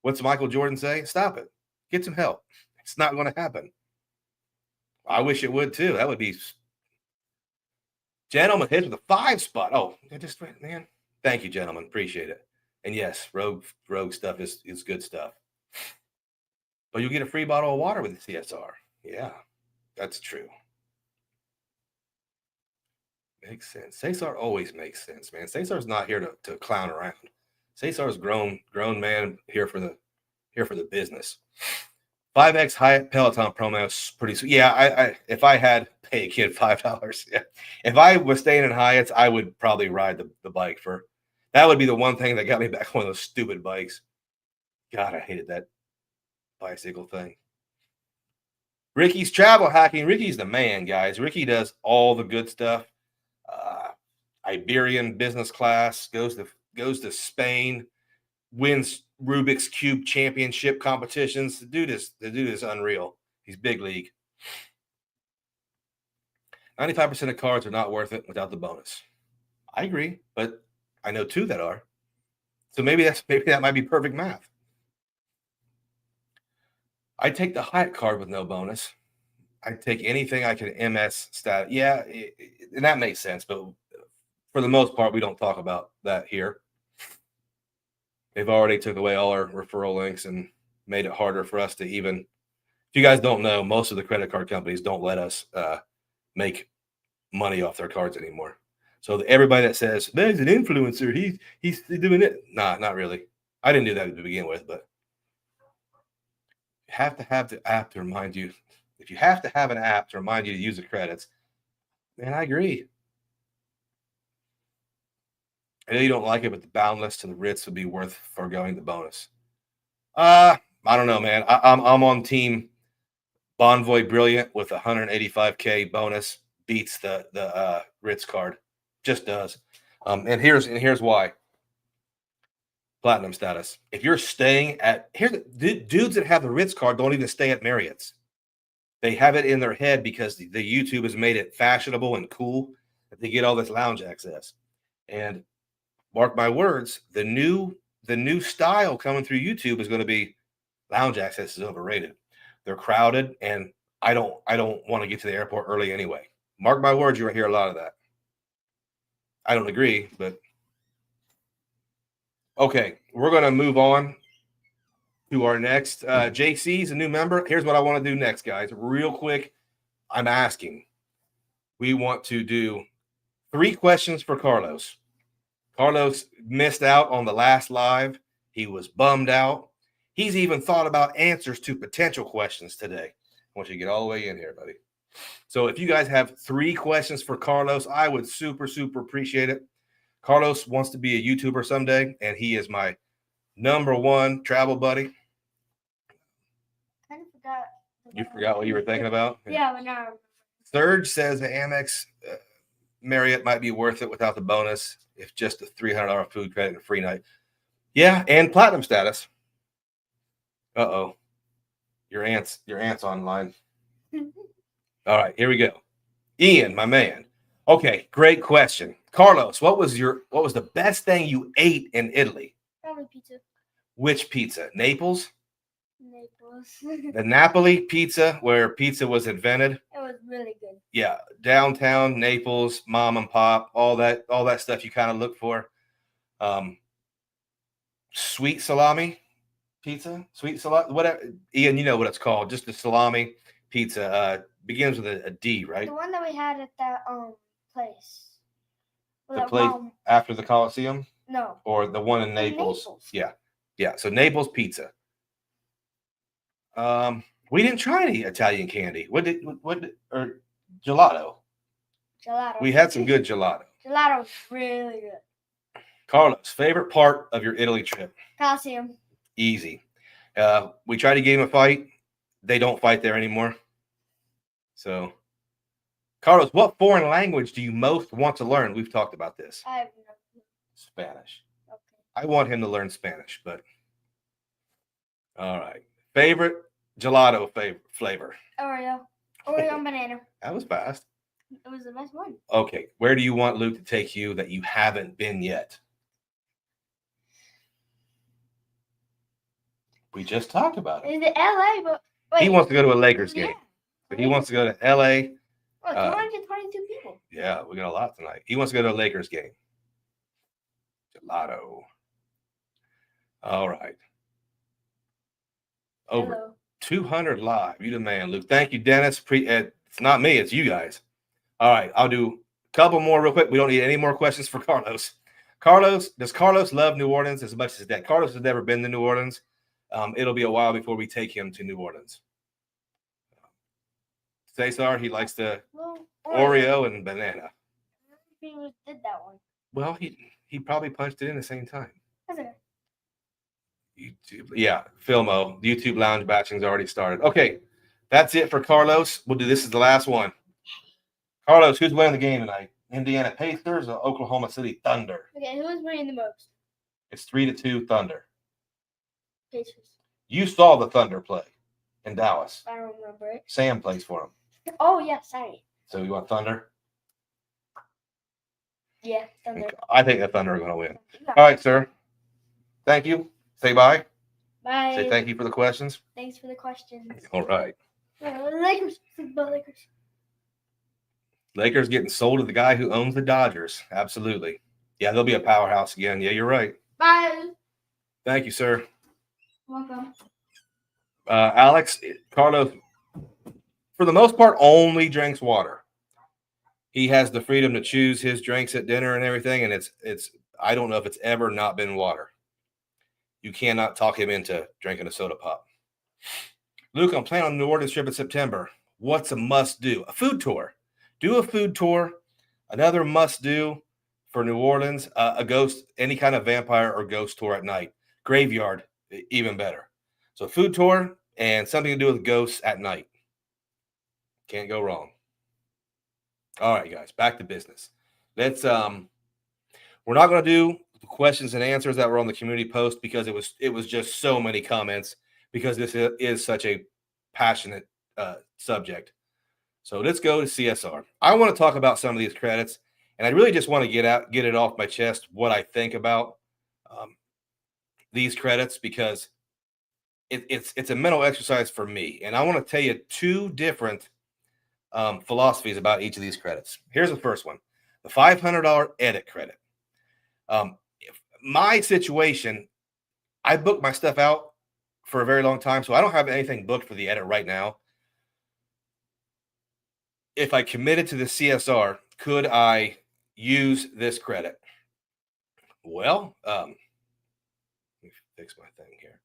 What's Michael Jordan say? Stop it. Get some help. It's not going to happen. I wish it would too. That would be. Gentleman hits with a 5 spot. Oh, man. Thank you, gentlemen. Appreciate it. And yes, Rogue stuff is good stuff. But you'll get a free bottle of water with the CSR. Yeah, that's true. Makes sense. Cesar always makes sense, man. Cesar's not here to clown around. Cesar's grown man here for the business. 5X Hyatt Peloton promo is pretty sweet. Yeah, I if I had pay a kid $5, yeah. If I was staying in Hyatt's, I would probably ride the bike for. That would be the one thing that got me back on those stupid bikes. God, I hated that bicycle thing. Ricky's travel hacking. Ricky's the man, guys. Ricky does all the good stuff. Iberian business class, goes to Spain, wins Rubik's Cube championship competitions. The dude is unreal. He's big league. 95% of cards are not worth it without the bonus. I agree, but I know 2 that are. So maybe that might be perfect math. I take the Hyatt card with no bonus. I take anything I can MS stat. Yeah, and that makes sense, but for the most part, we don't talk about that here. They've already took away all our referral links and made it harder for us to even. If you guys don't know, most of the credit card companies don't let us make money off their cards anymore. So everybody that says there's an influencer, he's doing it. Nah, not really. I didn't do that to begin with, but you have to have the app to remind you. If you have to have an app to remind you to use the credits, man, I agree. I know you don't like it, but the boundless to the Ritz would be worth foregoing the bonus. I don't know, man. I'm on team Bonvoy Brilliant with 185K bonus beats the Ritz card. Just does. And here's why. Platinum status. If you're staying at dudes that have the Ritz card don't even stay at Marriott's. They have it in their head because the YouTube has made it fashionable and cool that they get all this lounge access. And mark my words, the new style coming through YouTube is going to be lounge access is overrated. They're crowded, and I don't want to get to the airport early anyway. Mark my words, you're going to hear a lot of that. I don't agree, but okay, we're going to move on to our next. JC's a new member. Here's what I want to do next, guys. Real quick, I'm asking. We want to do 3 questions for Carlos. Carlos missed out on the last live. He was bummed out. He's even thought about answers to potential questions today. I want you to get all the way in here, buddy. So if you guys have 3 questions for Carlos, I would super, super appreciate it. Carlos wants to be a YouTuber someday, and he is my #1 travel buddy. I kind of forgot. You forgot what you were thinking about? Yeah, but now. Surge says the Amex Marriott might be worth it without the bonus if just a $300 food credit and a free night. Yeah, and platinum status. Uh-oh. Your aunt's online. All right, here we go. Ian, my man. Okay, great question. Carlos, what was the best thing you ate in Italy? Probably pizza. Which pizza? Naples? Naples. The Napoli pizza, where pizza was invented. It was really good. Yeah, downtown Naples, mom and pop, all that stuff you kind of look for. Sweet salami pizza, sweet salami, whatever. Ian, you know what it's called. Just the salami pizza. Begins with a D, right? The one that we had at that place. The place after the Coliseum? No. Or the one in Naples? Yeah. So Naples pizza. We didn't try any Italian candy. Or gelato? Gelato. We had some good gelato. Gelato was really good. Carlos, favorite part of your Italy trip? Coliseum. Easy. We tried to give him a fight. They don't fight there anymore. So, Carlos, what foreign language do you most want to learn? We've talked about this. I have no clue. Spanish. Okay. I want him to learn Spanish, but all right. Favorite gelato flavor? Oreo and banana. That was fast. It was the best one. Okay. Where do you want Luke to take you that you haven't been yet? We just talked about it. Is it LA? But wait. He wants to go to a Lakers game. Yeah. But he wants to go to LA. Oh, 222 people. Yeah, we got a lot tonight. He wants to go to a Lakers game. Gelato. All right. Over Hello. 200 live. You the man, Luke. Thank you, Dennis. It's not me. It's you guys. All right. I'll do a couple more real quick. We don't need any more questions for Carlos. Does Carlos love New Orleans as much as his dad? Carlos has never been to New Orleans. It'll be a while before we take him to New Orleans. Cesar, he likes the Oreo and banana. He did that one. Well, he probably punched it in the same time. That's okay. YouTube, yeah, Filmo. YouTube lounge batching's already started. Okay, that's it for Carlos. We'll do this is the last one. Carlos, who's winning the game tonight? Indiana Pacers or Oklahoma City Thunder? Okay, who's winning the most? It's 3-2 Thunder. Pacers. You saw the Thunder play, in Dallas. I don't remember it. Sam plays for him. Oh, yeah, sorry. So you want Thunder? Yeah, Thunder. I think the Thunder are going to win. Yeah. All right, sir. Thank you. Say bye. Bye. Say thank you for the questions. Thanks for the questions. All right. Lakers. Lakers. Lakers getting sold to the guy who owns the Dodgers. Absolutely. Yeah, they'll be a powerhouse again. Yeah, you're right. Bye. Thank you, sir. Welcome. Alex, Carlos, for the most part, only drinks water. He has the freedom to choose his drinks at dinner and everything, and it's I don't know if it's ever not been water. You cannot talk him into drinking a soda pop. Luke, I'm planning on a New Orleans trip in September. What's a must-do? A food tour. Do a food tour. Another must-do for New Orleans, a ghost, any kind of vampire or ghost tour at night. Graveyard, even better. So food tour and something to do with ghosts at night. Can't go wrong. All right, guys, back to business. Let's we're not going to do the questions and answers that were on the community post because it was just so many comments because this is such a passionate subject. So let's go to CSR. I want to talk about some of these credits, and I really just want to get it off my chest what I think about these credits because it's a mental exercise for me, and I want to tell you two different philosophies about each of these credits. Here's the first one: the $500 edit credit. My situation, I booked my stuff out for a very long time, so I don't have anything booked for the edit right now. If I committed to the CSR, could I use this credit? Well, let me fix my thing here.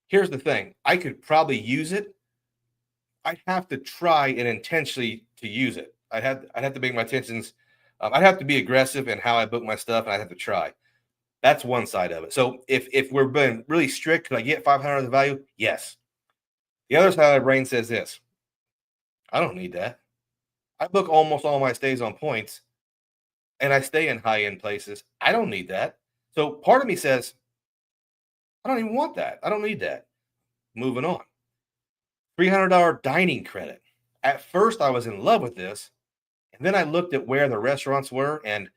Here's the thing. I could probably use it. I'd have to try and intentionally to use it. I'd have to make my intentions. I'd have to be aggressive in how I book my stuff, and I'd have to try. That's one side of it. So if we're being really strict, could I get $500 of the value? Yes. The other side of my brain says this. I don't need that. I book almost all my stays on points, and I stay in high-end places. I don't need that. So part of me says, I don't even want that. I don't need that. Moving on. $300 dining credit. At first, I was in love with this, and then I looked at where the restaurants were, and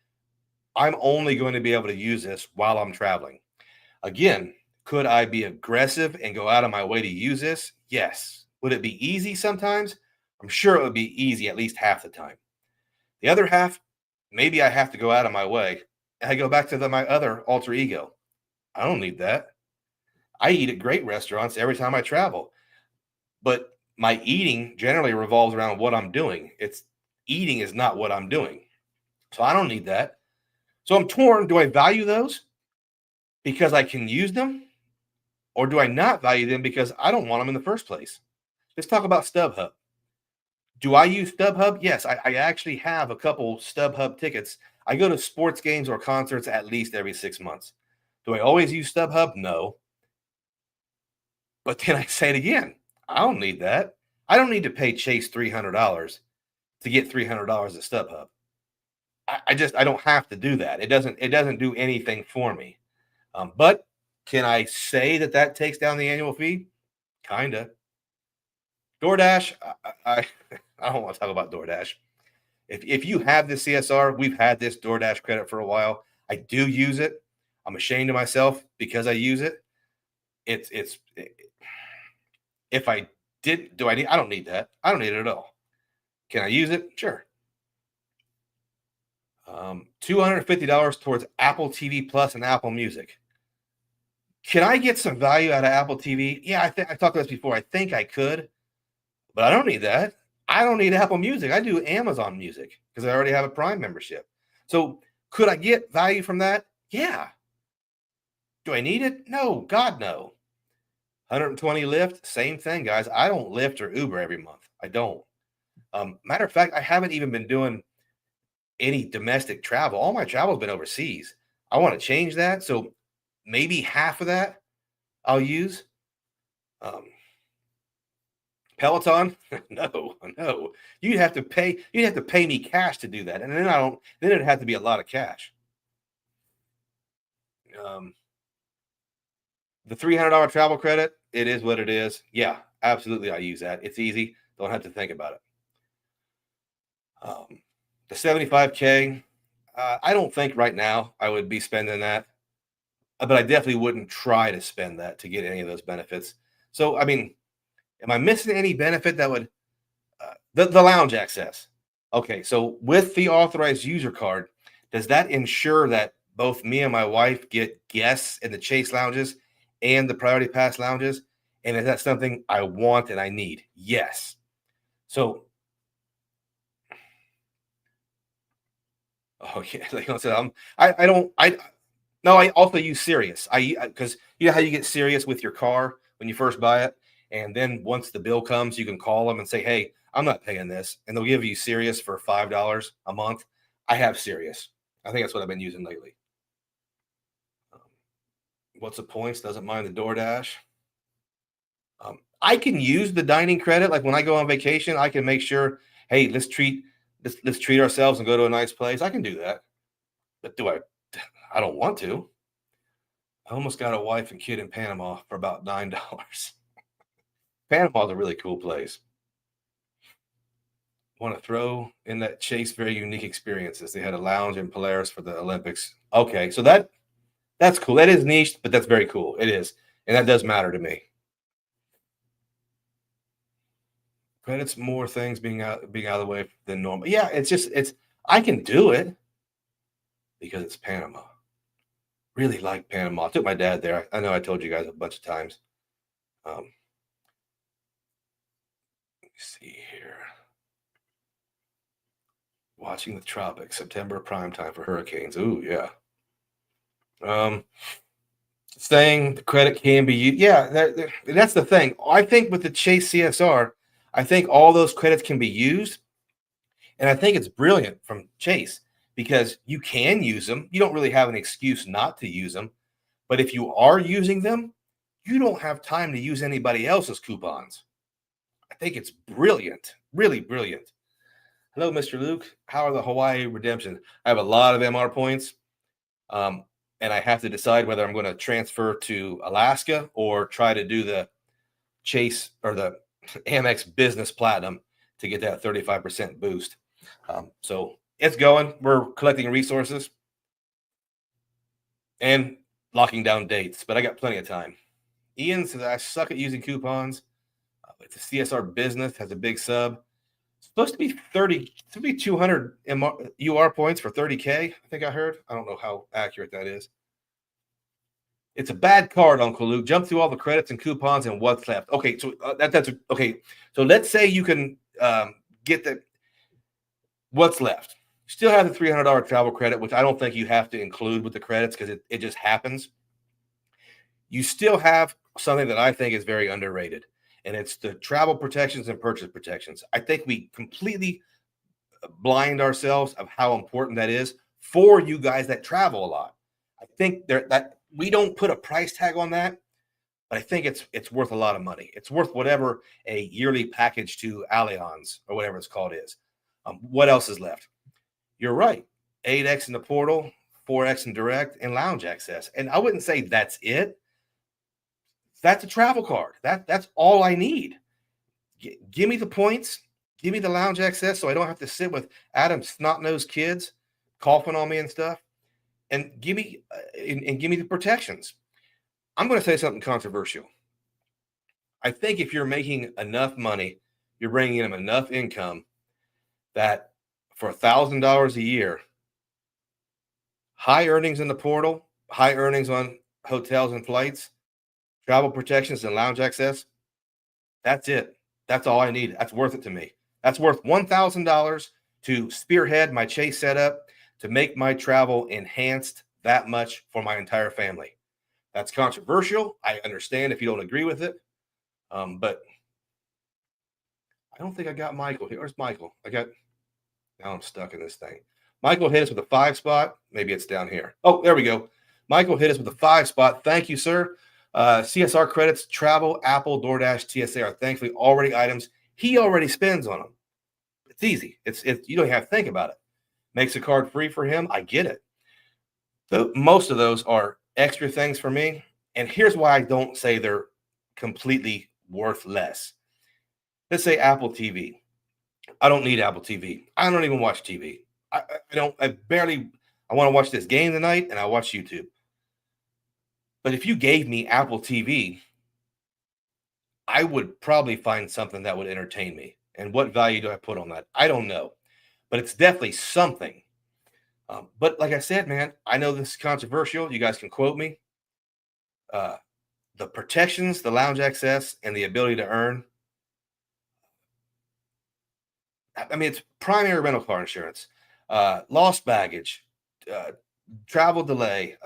I'm only going to be able to use this while I'm traveling. Again, could I be aggressive and go out of my way to use this? Yes. Would it be easy sometimes? I'm sure it would be easy at least half the time. The other half, maybe I have to go out of my way. And I go back to my other alter ego. I don't need that. I eat at great restaurants every time I travel. But my eating generally revolves around what I'm doing. Eating is not what I'm doing. So I don't need that. So I'm torn. Do I value those because I can use them? Or do I not value them because I don't want them in the first place? Let's talk about StubHub. Do I use StubHub? Yes, I actually have a couple StubHub tickets. I go to sports games or concerts at least every 6 months. Do I always use StubHub? No. But then I say it again. I don't need that. I don't need to pay Chase $300 to get $300 of StubHub. I don't have to do that. It doesn't do anything for me. But can I say that takes down the annual fee? Kinda. DoorDash, I don't want to talk about DoorDash. If you have the CSR, we've had this DoorDash credit for a while. I do use it. I'm ashamed of myself because I use it. If I did, I don't need that. I don't need it at all. Can I use it? Sure. $250 towards Apple TV Plus and Apple Music. Can I get some value out of Apple TV? Yeah, I talked about this before. I think I could, but I don't need that. I don't need Apple Music. I do Amazon Music because I already have a Prime membership. So could I get value from that? Yeah. Do I need it? No, God, no. 120 Lyft, same thing, guys. I don't Lyft or Uber every month. I don't. Matter of fact, I haven't even been doing any domestic travel. All my travel has been overseas. I want to change that. So maybe half of that I'll use. Peloton? No. You'd have to pay me cash to do that. And then it'd have to be a lot of cash. The $300 travel credit, it is what it is. Yeah, Absolutely, I use that. It's easy. Don't have to think about it. The 75K, I don't think right now I would be spending that, but I definitely wouldn't try to spend that to get any of those benefits. So, I mean, am I missing any benefit that would the lounge access? Okay, so with the authorized user card, does that ensure that both me and my wife get guests in the Chase lounges and the Priority Pass lounges? And is that something I want and I need? Yes. So, oh yeah, like I said, I don't, I, no, I also use Sirius. Because you know how you get Sirius with your car when you first buy it, and then once the bill comes, you can call them and say, "Hey, I'm not paying this," and they'll give you Sirius for $5 a month. I have Sirius. I think that's what I've been using lately. What's the points? Doesn't mind the DoorDash. I can use the dining credit. Like when I go on vacation, I can make sure, hey, let's treat ourselves and go to a nice place. I can do that. But do I? I don't want to. I almost got a wife and kid in Panama for about $9. Panama's a really cool place. Want to throw in that Chase very unique experiences. They had a lounge in Polaris for the Olympics. Okay, so that's cool. That is niche, but that's very cool. It is, and that does matter to me. Credits more things being out of the way than normal. Yeah, it's I can do it because it's Panama. Really like Panama. I took my dad there. I know I told you guys a bunch of times. Let me see here. Watching the tropics, September prime time for hurricanes. Ooh, yeah. Saying the credit can be used. Yeah, that's the thing. I think with the Chase CSR, I think all those credits can be used. And I think it's brilliant from Chase because you can use them. You don't really have an excuse not to use them. But if you are using them, you don't have time to use anybody else's coupons. I think it's brilliant, really brilliant. Hello, Mr. Luke. How are the Hawaii redemptions? I have a lot of MR points, and I have to decide whether I'm going to transfer to Alaska or try to do the Chase or the Amex Business Platinum to get that 35% boost. So it's going. We're collecting resources and locking down dates, but I got plenty of time. Ian says I suck at using coupons. It's a CSR business, has a big sub. It's supposed to be 30, to be 200 UR points for 30K. I think I heard. I don't know how accurate that is. It's a bad card, Uncle Luke. Jump through all the credits and coupons and what's left. Okay, so that's okay. So let's say you can get the what's left. Still have the $300 travel credit, which I don't think you have to include with the credits because it just happens. You still have something that I think is very underrated, and it's the travel protections and purchase protections. I think we completely blind ourselves of how important that is for you guys that travel a lot. I think that we don't put a price tag on that, but I think it's worth a lot of money. It's worth whatever a yearly package to Allianz or whatever it's called is. What else is left? You're right. 8X in the portal, 4X in direct, and lounge access. And I wouldn't say that's it. That's a travel card. That's all I need. Give me the points. Give me the lounge access so I don't have to sit with Adam's snot-nosed kids coughing on me and stuff. And give me the protections. I'm going to say something controversial. I think if you're making enough money, you're bringing in enough income that for $1,000 a year, high earnings in the portal, high earnings on hotels and flights, travel protections and lounge access, that's it. That's all I need. That's worth it to me. That's worth $1,000 to spearhead my Chase setup, to make my travel enhanced that much for my entire family. That's controversial. I understand if you don't agree with it. But I don't think I got Michael here. Where's Michael? Now I'm stuck in this thing. Michael hit us with a 5 spot. Maybe it's down here. Oh, there we go. Michael hit us with a 5 spot. Thank you, sir. CSR credits, travel, Apple, DoorDash, TSA are thankfully already items he already spends on them. It's easy. It's you don't have to think about it. Makes the card free for him. I get it. So most of those are extra things for me. And here's why I don't say they're completely worth less. Let's say Apple TV. I don't need Apple TV. I don't even watch TV. I don't. I want to watch this game tonight, and I watch YouTube. But if you gave me Apple TV, I would probably find something that would entertain me. And what value do I put on that? I don't know, but it's definitely something. But like I said, man, I know this is controversial. You guys can quote me. The protections, the lounge access, and the ability to earn. I mean, it's primary rental car insurance, lost baggage, travel delay,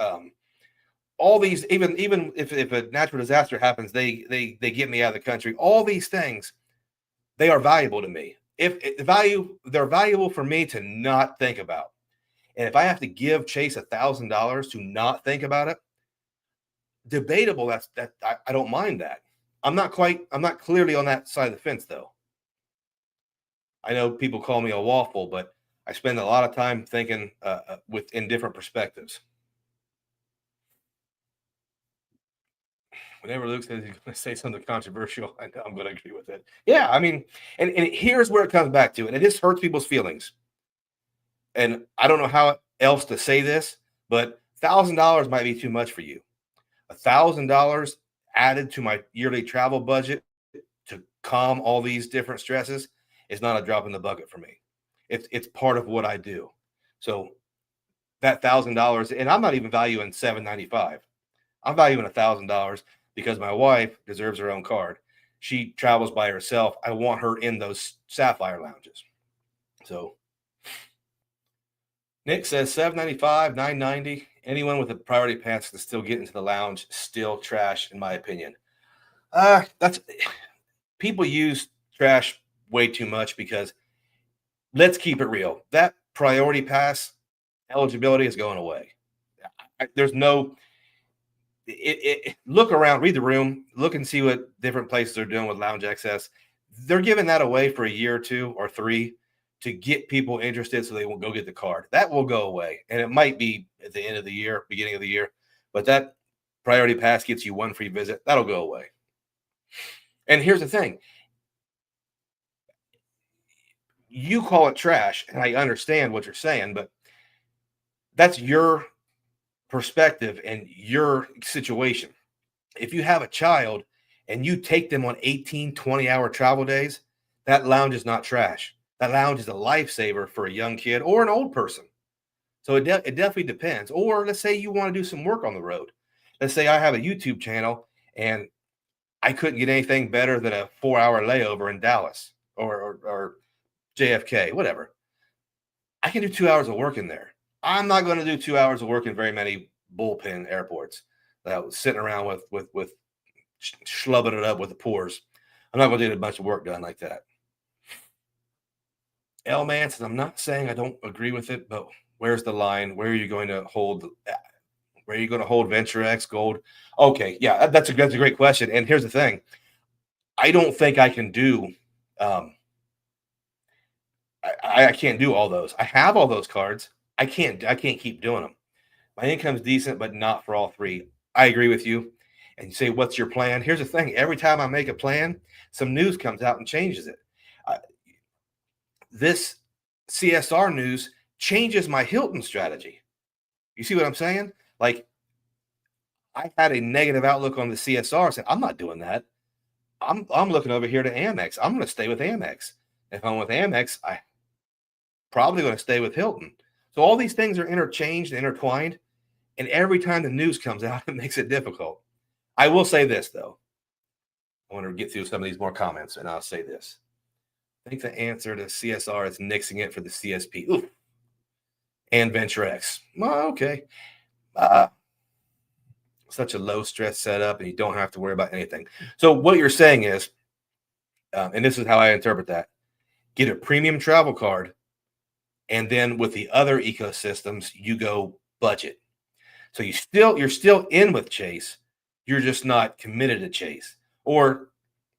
all these. Even if a natural disaster happens, they get me out of the country. All these things, they are valuable to me. They're valuable for me to not think about. And if I have to give Chase $1,000 to not think about it, debatable. I don't mind that. I'm not clearly on that side of the fence though. I know people call me a waffle, but I spend a lot of time thinking in different perspectives. Whenever Luke says he's going to say something controversial, I know I'm going to agree with it. Yeah, I mean, and here's where it comes back to, and it just hurts people's feelings. And I don't know how else to say this, but $1,000 might be too much for you. $1,000 added to my yearly travel budget to calm all these different stresses is not a drop in the bucket for me. It's part of what I do. So that $1,000, and I'm not even valuing $795. I'm valuing $1,000 because my wife deserves her own card. She travels by herself. I want her in those Sapphire lounges. So Nick says $795, $990. Anyone with a priority pass can still get into the lounge. Still trash, in my opinion. That's people use trash way too much because let's keep it real. That priority pass eligibility is going away. There's no. Look around, read the room, look and see what different places are doing with lounge access. They're giving that away for a year or 2 or 3 to get people interested so they will go get the card. That will go away. And it might be at the end of the year, beginning of the year, but that priority pass gets you 1 free visit. That'll go away. And here's the thing. You call it trash, and I understand what you're saying, but that's your perspective and your situation. If you have a child and you take them on 18, 20-hour travel days, that lounge is not trash. That lounge is a lifesaver for a young kid or an old person. So it definitely depends. Or let's say you want to do some work on the road. Let's say I have a YouTube channel and I couldn't get anything better than a 4-hour layover in Dallas or JFK, whatever. I can do 2 hours of work in there. I'm not going to do 2 hours of work in very many bullpen airports that I was sitting around with schlubbing it up with the pores. I'm not going to get a bunch of work done like that. L-Man says, I'm not saying I don't agree with it, but where's the line? Where are you going to hold? Where are you going to hold Venture X Gold? Okay, yeah, that's a great question. And here's the thing. I don't think I can do I can't do all those. I have all those cards. I can't keep doing them. My income's decent, but not for all 3. I agree with you. And you say, what's your plan? Here's the thing. Every time I make a plan, some news comes out and changes it. This CSR news changes my Hilton strategy. You see what I'm saying? Like, I had a negative outlook on the CSR. I said, I'm not doing that. I'm looking over here to Amex. I'm going to stay with Amex. If I'm with Amex, I probably going to stay with Hilton. So all these things are interchanged and intertwined. And every time the news comes out, it makes it difficult. I will say this, though. I want to get through some of these more comments, and I'll say this. I think the answer to CSR is nixing it for the CSP. Ooh. And Venture X. Well, okay. Such a low-stress setup, and you don't have to worry about anything. So what you're saying is, and this is how I interpret that, get a premium travel card, and then with the other ecosystems, you go budget. So you're still in with Chase. You're just not committed to Chase. Or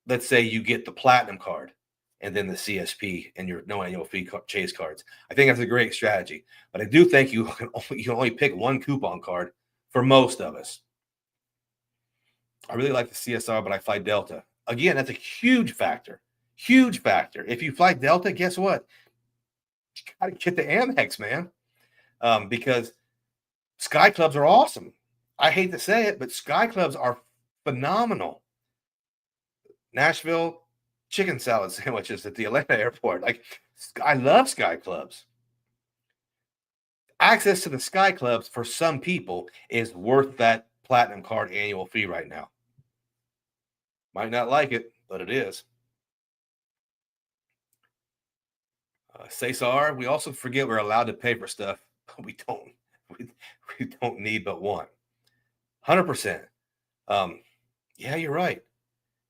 let's say you get the platinum card and then the CSP and your no annual fee Chase cards. I think that's a great strategy. But I do think you can only pick 1 coupon card for most of us. I really like the CSR, but I fly Delta. again, that's a huge factor. Huge factor. If you fly Delta, guess what? You got to get the Amex, man, because Sky Clubs are awesome. I hate to say it, but Sky Clubs are phenomenal. Nashville chicken salad sandwiches at the Atlanta airport. Like, I love Sky Clubs. Access to the Sky Clubs for some people is worth that Platinum Card annual fee right now. Might not like it, but it is. Cesar, we also forget we're allowed to pay for stuff we don't. We don't need but want. 100%. Yeah, you're right.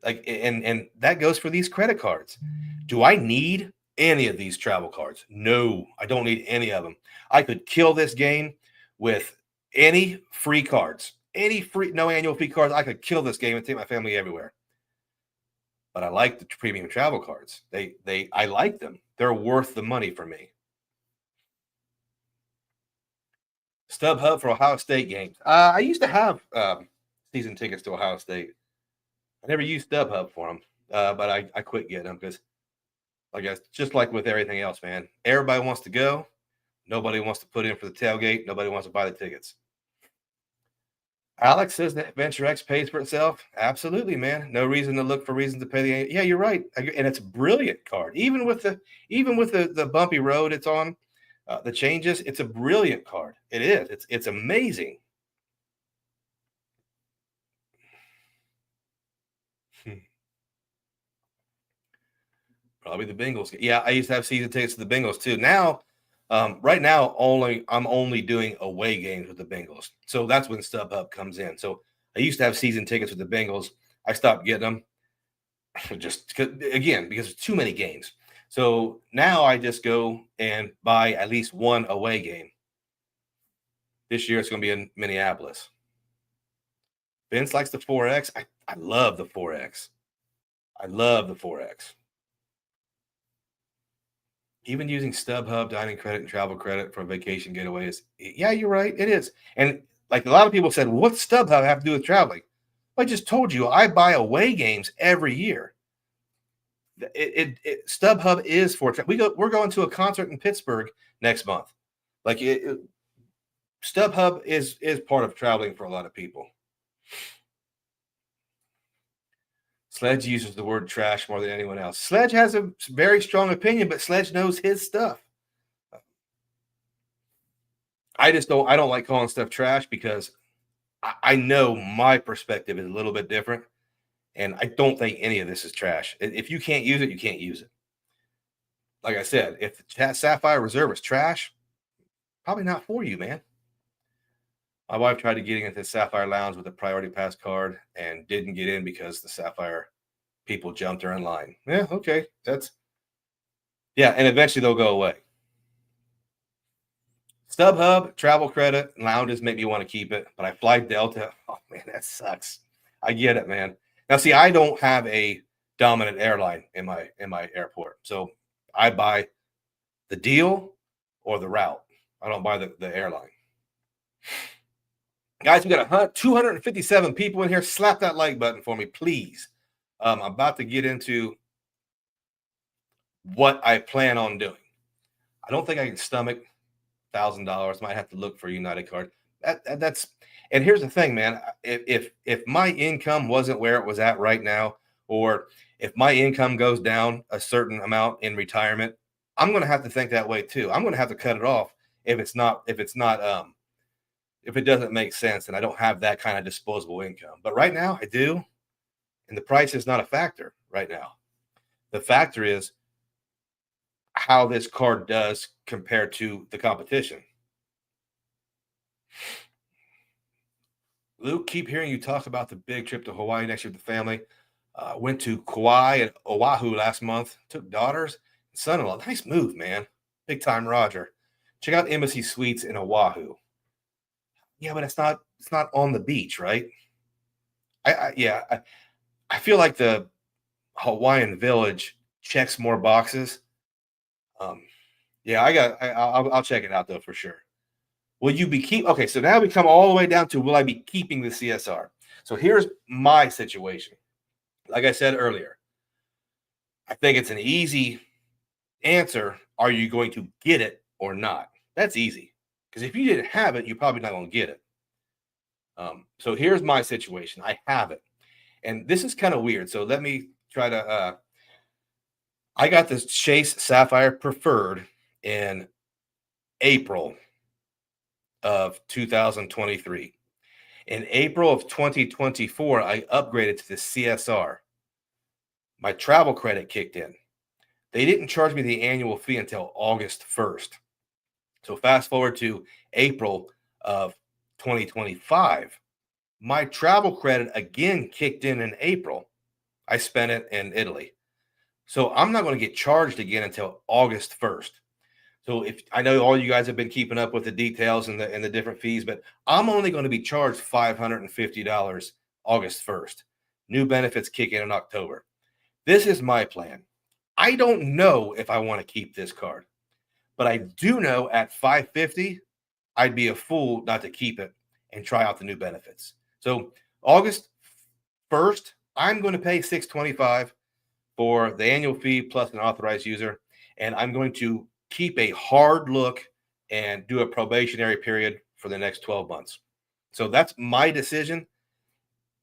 Like, and that goes for these credit cards. Do I need any of these travel cards? No, I don't need any of them. I could kill this game with any free cards, any free, no annual fee cards. I could kill this game and take my family everywhere. But I like the premium travel cards. I like them. They're worth the money for me. StubHub for Ohio State games. I used to have season tickets to Ohio State. I never used StubHub for them, but I quit getting them because, I guess, just like with everything else, man, everybody wants to go. Nobody wants to put in for the tailgate. Nobody wants to buy the tickets. Alex says that Venture X pays for itself. Absolutely, man. No reason to look for reasons to pay the. Yeah, you're right, and it's a brilliant card. Even with the bumpy road it's on, the changes, it's a brilliant card. It is. It's amazing. Probably the Bengals. Yeah, I used to have season tickets to the Bengals too. Now, right now, I'm only doing away games with the Bengals. So that's when StubHub comes in. So I used to have season tickets with the Bengals. I stopped getting them just again because there's too many games. So now I just go and buy at least one away game. This year it's going to be in Minneapolis. Vince likes the 4X. I love the 4X. I love the 4X. Even using StubHub, dining credit, and travel credit for vacation getaways. Yeah, you're right. It is. And like a lot of people said, well, what's StubHub have to do with traveling? Well, I just told you, I buy away games every year. StubHub is for we're going to a concert in Pittsburgh next month. Like StubHub is part of traveling for a lot of people. Sledge uses the word trash more than anyone else. Sledge has a very strong opinion, but Sledge knows his stuff. I don't like calling stuff trash because I know my perspective is a little bit different, and I don't think any of this is trash. If you can't use it, you can't use it. Like I said, if the Sapphire Reserve is trash, probably not for you, man. My wife tried to get into the Sapphire Lounge with a priority pass card and didn't get in because the Sapphire people jumped her in line. Yeah, okay. And eventually they'll go away. StubHub, travel credit, lounges make me want to keep it, but I fly Delta. Oh, man, that sucks. I get it, man. Now, see, I don't have a dominant airline in my airport, so I buy the deal or the route. I don't buy the airline. Guys, we got 257 people in here. Slap that like button for me, please. I'm about to get into what I plan on doing. I don't think I can stomach $1,000. Might have to look for a United card. That's and here's the thing, man. If my income wasn't where it was at right now, or if my income goes down a certain amount in retirement, I'm going to have to think that way too. I'm going to have to cut it off if it doesn't make sense and I don't have that kind of disposable income. But right now I do, and the price is not a factor right now. The factor is how this card does compared to the competition. Luke, keep hearing you talk about the big trip to Hawaii next year with the family. Went to Kauai and Oahu last month. Took daughters and son-in-law. Nice move, man. Big time Roger. Check out Embassy Suites in Oahu. Yeah, but it's not on the beach, right? I feel like the Hawaiian Village checks more boxes. I'll check it out though for sure. Will you be okay, so now we come all the way down to will I be keeping the CSR? So here's my situation. Like I said earlier, I think it's an easy answer. Are you going to get it or not? That's easy. Because if you didn't have it, you're probably not going to get it. So here's my situation. I have it. And this is kind of weird. So let me try to I got this Chase Sapphire Preferred in April of 2023. In April of 2024, I upgraded to the CSR. My travel credit kicked in. They didn't charge me the annual fee until August 1st. So fast forward to April of 2025. My travel credit again kicked in April. I spent it in Italy. So I'm not going to get charged again until August 1st. So if I know all you guys have been keeping up with the details and the different fees, but I'm only going to be charged $550 August 1st. New benefits kick in October. This is my plan. I don't know if I want to keep this card, but I do know at $550, I'd be a fool not to keep it and try out the new benefits. So August 1st, I'm going to pay $625 for the annual fee plus an authorized user, and I'm going to keep a hard look and do a probationary period for the next 12 months. So that's my decision,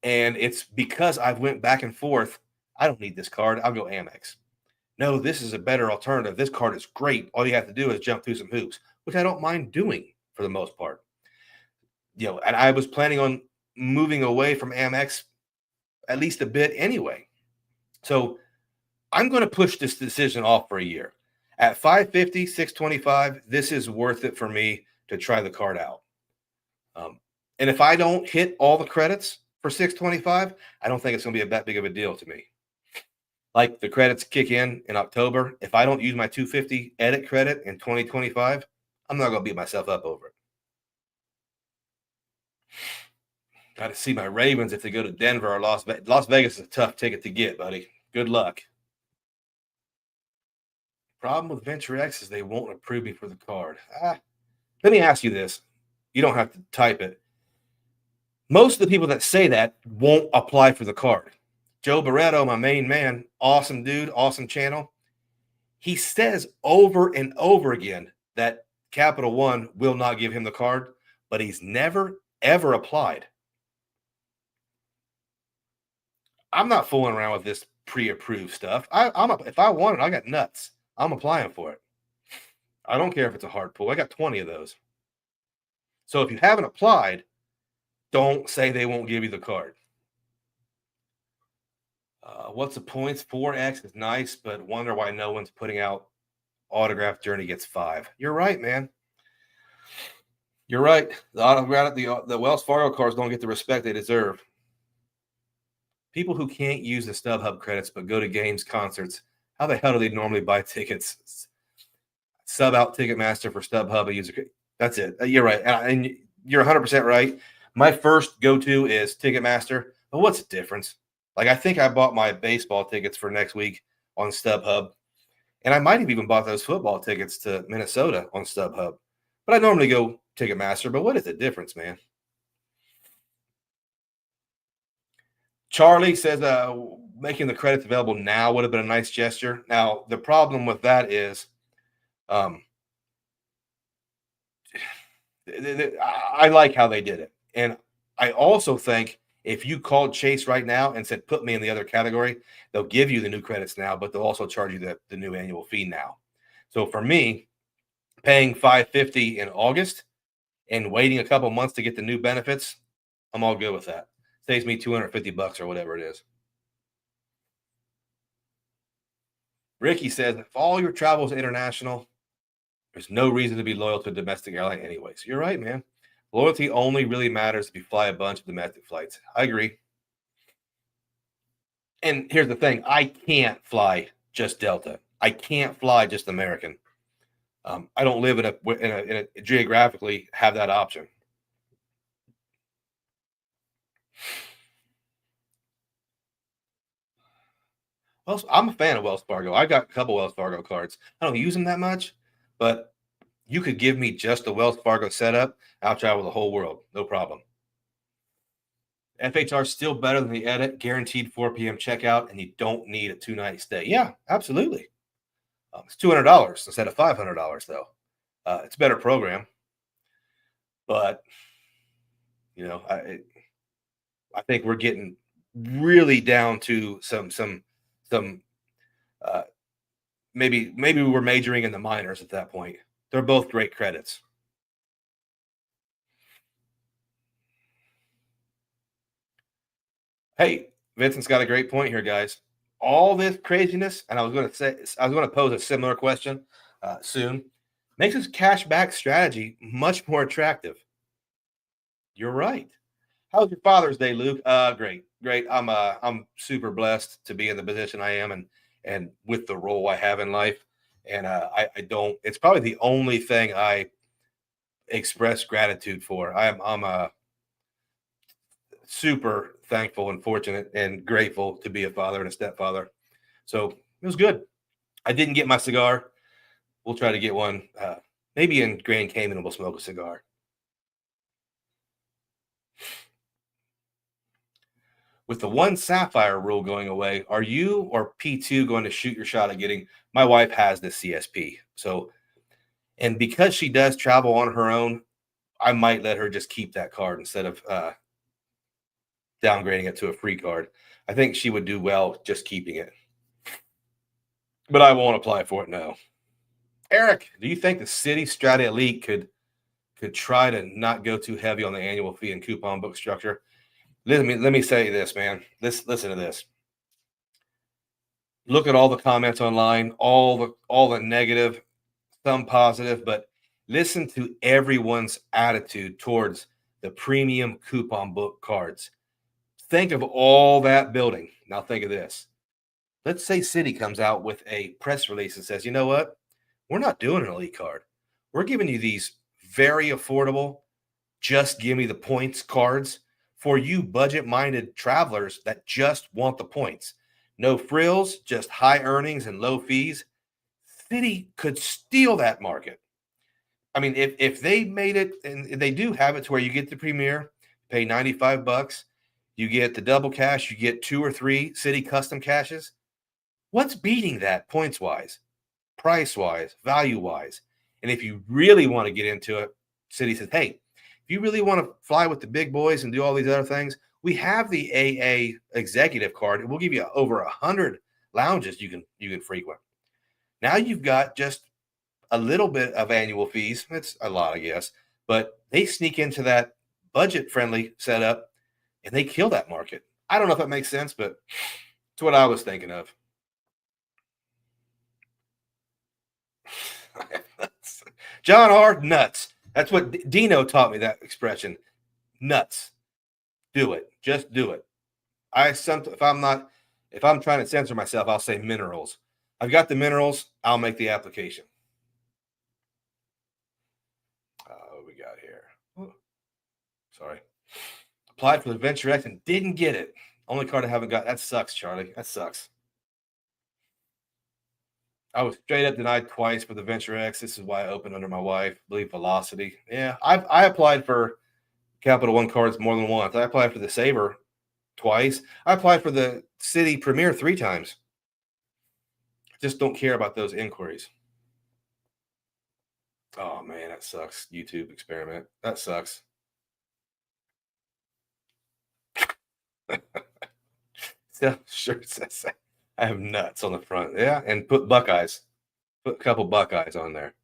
and it's because I've went back and forth. I don't need this card. I'll go Amex. No, this is a better alternative. This card is great. All you have to do is jump through some hoops, which I don't mind doing for the most part. And I was planning on moving away from Amex at least a bit anyway. So I'm going to push this decision off for a year. At $550, $625, this is worth it for me to try the card out. And if I don't hit all the credits for $625, I don't think it's going to be that big of a deal to me. Like the credits kick in October. If I don't use my $250 edit credit in 2025, I'm not going to beat myself up over it. Got to see my Ravens if they go to Denver or Las Vegas. Las Vegas is a tough ticket to get, buddy. Good luck. Problem with Venture X is they won't approve me for the card. Let me ask you this. You don't have to type it. Most of the people that say that won't apply for the card. Joe Barreto, my main man, awesome dude, awesome channel. He says over and over again that Capital One will not give him the card, but he's never, ever applied. I'm not fooling around with this pre-approved stuff. If I want it, I got nuts. I'm applying for it. I don't care if it's a hard pull. I got 20 of those. So if you haven't applied, don't say they won't give you the card. What's the points? 4X is nice, but wonder why no one's putting out Autograph Journey gets 5. You're right, man. You're right. The Wells Fargo cards don't get the respect they deserve. People who can't use the StubHub credits but go to games, concerts, how the hell do they normally buy tickets? Sub out Ticketmaster for StubHub. That's it. You're right. And you're 100% right. My first go-to is Ticketmaster. But what's the difference? Like, I think I bought my baseball tickets for next week on StubHub. And I might have even bought those football tickets to Minnesota on StubHub. But I normally go Ticketmaster. But what is the difference, man? Charlie says making the credits available now would have been a nice gesture. Now, the problem with that is I like how they did it. And I also think if you called Chase right now and said, put me in the other category, they'll give you the new credits now, but they'll also charge you the new annual fee now. So for me, paying $550 in August and waiting a couple months to get the new benefits, I'm all good with that. Saves me $250 or whatever it is. Ricky says, if all your travel is international, there's no reason to be loyal to a domestic airline anyways. You're right, man. Loyalty only really matters if you fly a bunch of domestic flights. I agree. And here's the thing. I can't fly just Delta. I can't fly just American. I don't live in a geographically have that option. Well, I'm a fan of Wells Fargo. I got a couple Wells Fargo cards. I don't use them that much, but you could give me just the Wells Fargo setup. I'll travel the whole world. No problem. FHR is still better than the edit, guaranteed 4 p.m. checkout, and you don't need a 2-night stay. Yeah, absolutely. It's $200 instead of $500, though. It's a better program. But, I think we're getting really down to some maybe we're majoring in the minors at that point. They're both great credits. Hey, Vincent's got a great point here, guys. All this craziness, and I was going to pose a similar question soon, makes this cash back strategy much more attractive. You're right. How was your Father's Day, Luke? Great. I'm super blessed to be in the position I am and with the role I have in life. And I don't. It's probably the only thing I express gratitude for. I'm super thankful and fortunate and grateful to be a father and a stepfather. So it was good. I didn't get my cigar. We'll try to get one. Maybe in Grand Cayman, we'll smoke a cigar. With the one Sapphire rule going away, are you or P2 going to shoot your shot at getting? My wife has this CSP. So, and because she does travel on her own, I might let her just keep that card instead of downgrading it to a free card. I think she would do well just keeping it. But I won't apply for it now. Eric, do you think the City Strata Elite could try to not go too heavy on the annual fee and coupon book structure? Let me say this, man. Listen to this. Look at all the comments online, all the negative, some positive, but listen to everyone's attitude towards the premium coupon book cards. Think of all that building. Now think of this. Let's say City comes out with a press release and says, you know what? We're not doing an elite card. We're giving you these very affordable, just give me the points cards for you budget-minded travelers that just want the points. No frills, just high earnings and low fees. City could steal that market. I mean, if they made it, and they do have it to where you get the Premier, pay $95, you get the double cash, you get 2 or 3 City custom caches. What's beating that points-wise, price-wise, value-wise? And if you really want to get into it, City says, hey, if you really want to fly with the big boys and do all these other things, we have the AA executive card, and we'll give you over 100 lounges you can frequent. Now you've got just a little bit of annual fees. It's a lot, I guess, but they sneak into that budget-friendly setup, and they kill that market. I don't know if that makes sense, but it's what I was thinking of. John R. Nuts. That's what Dino taught me, that expression. Nuts. Do it. Just do it. If I'm trying to censor myself, I'll say minerals. I've got the minerals. I'll make the application. What we got here? Ooh. Sorry. Applied for the Venture X and didn't get it. Only card I haven't got. That sucks, Charlie. That sucks. I was straight up denied twice for the Venture X. This is why I opened under my wife. I believe Velocity. Yeah, I applied for Capital One cards more than once. I applied for the Saver twice. I applied for the City Premier 3 times. I just don't care about those inquiries. Oh, man, that sucks. YouTube experiment. That sucks. Yeah, sure says that. I have nuts on the front. Yeah, and put Buckeyes. Put a couple Buckeyes on there.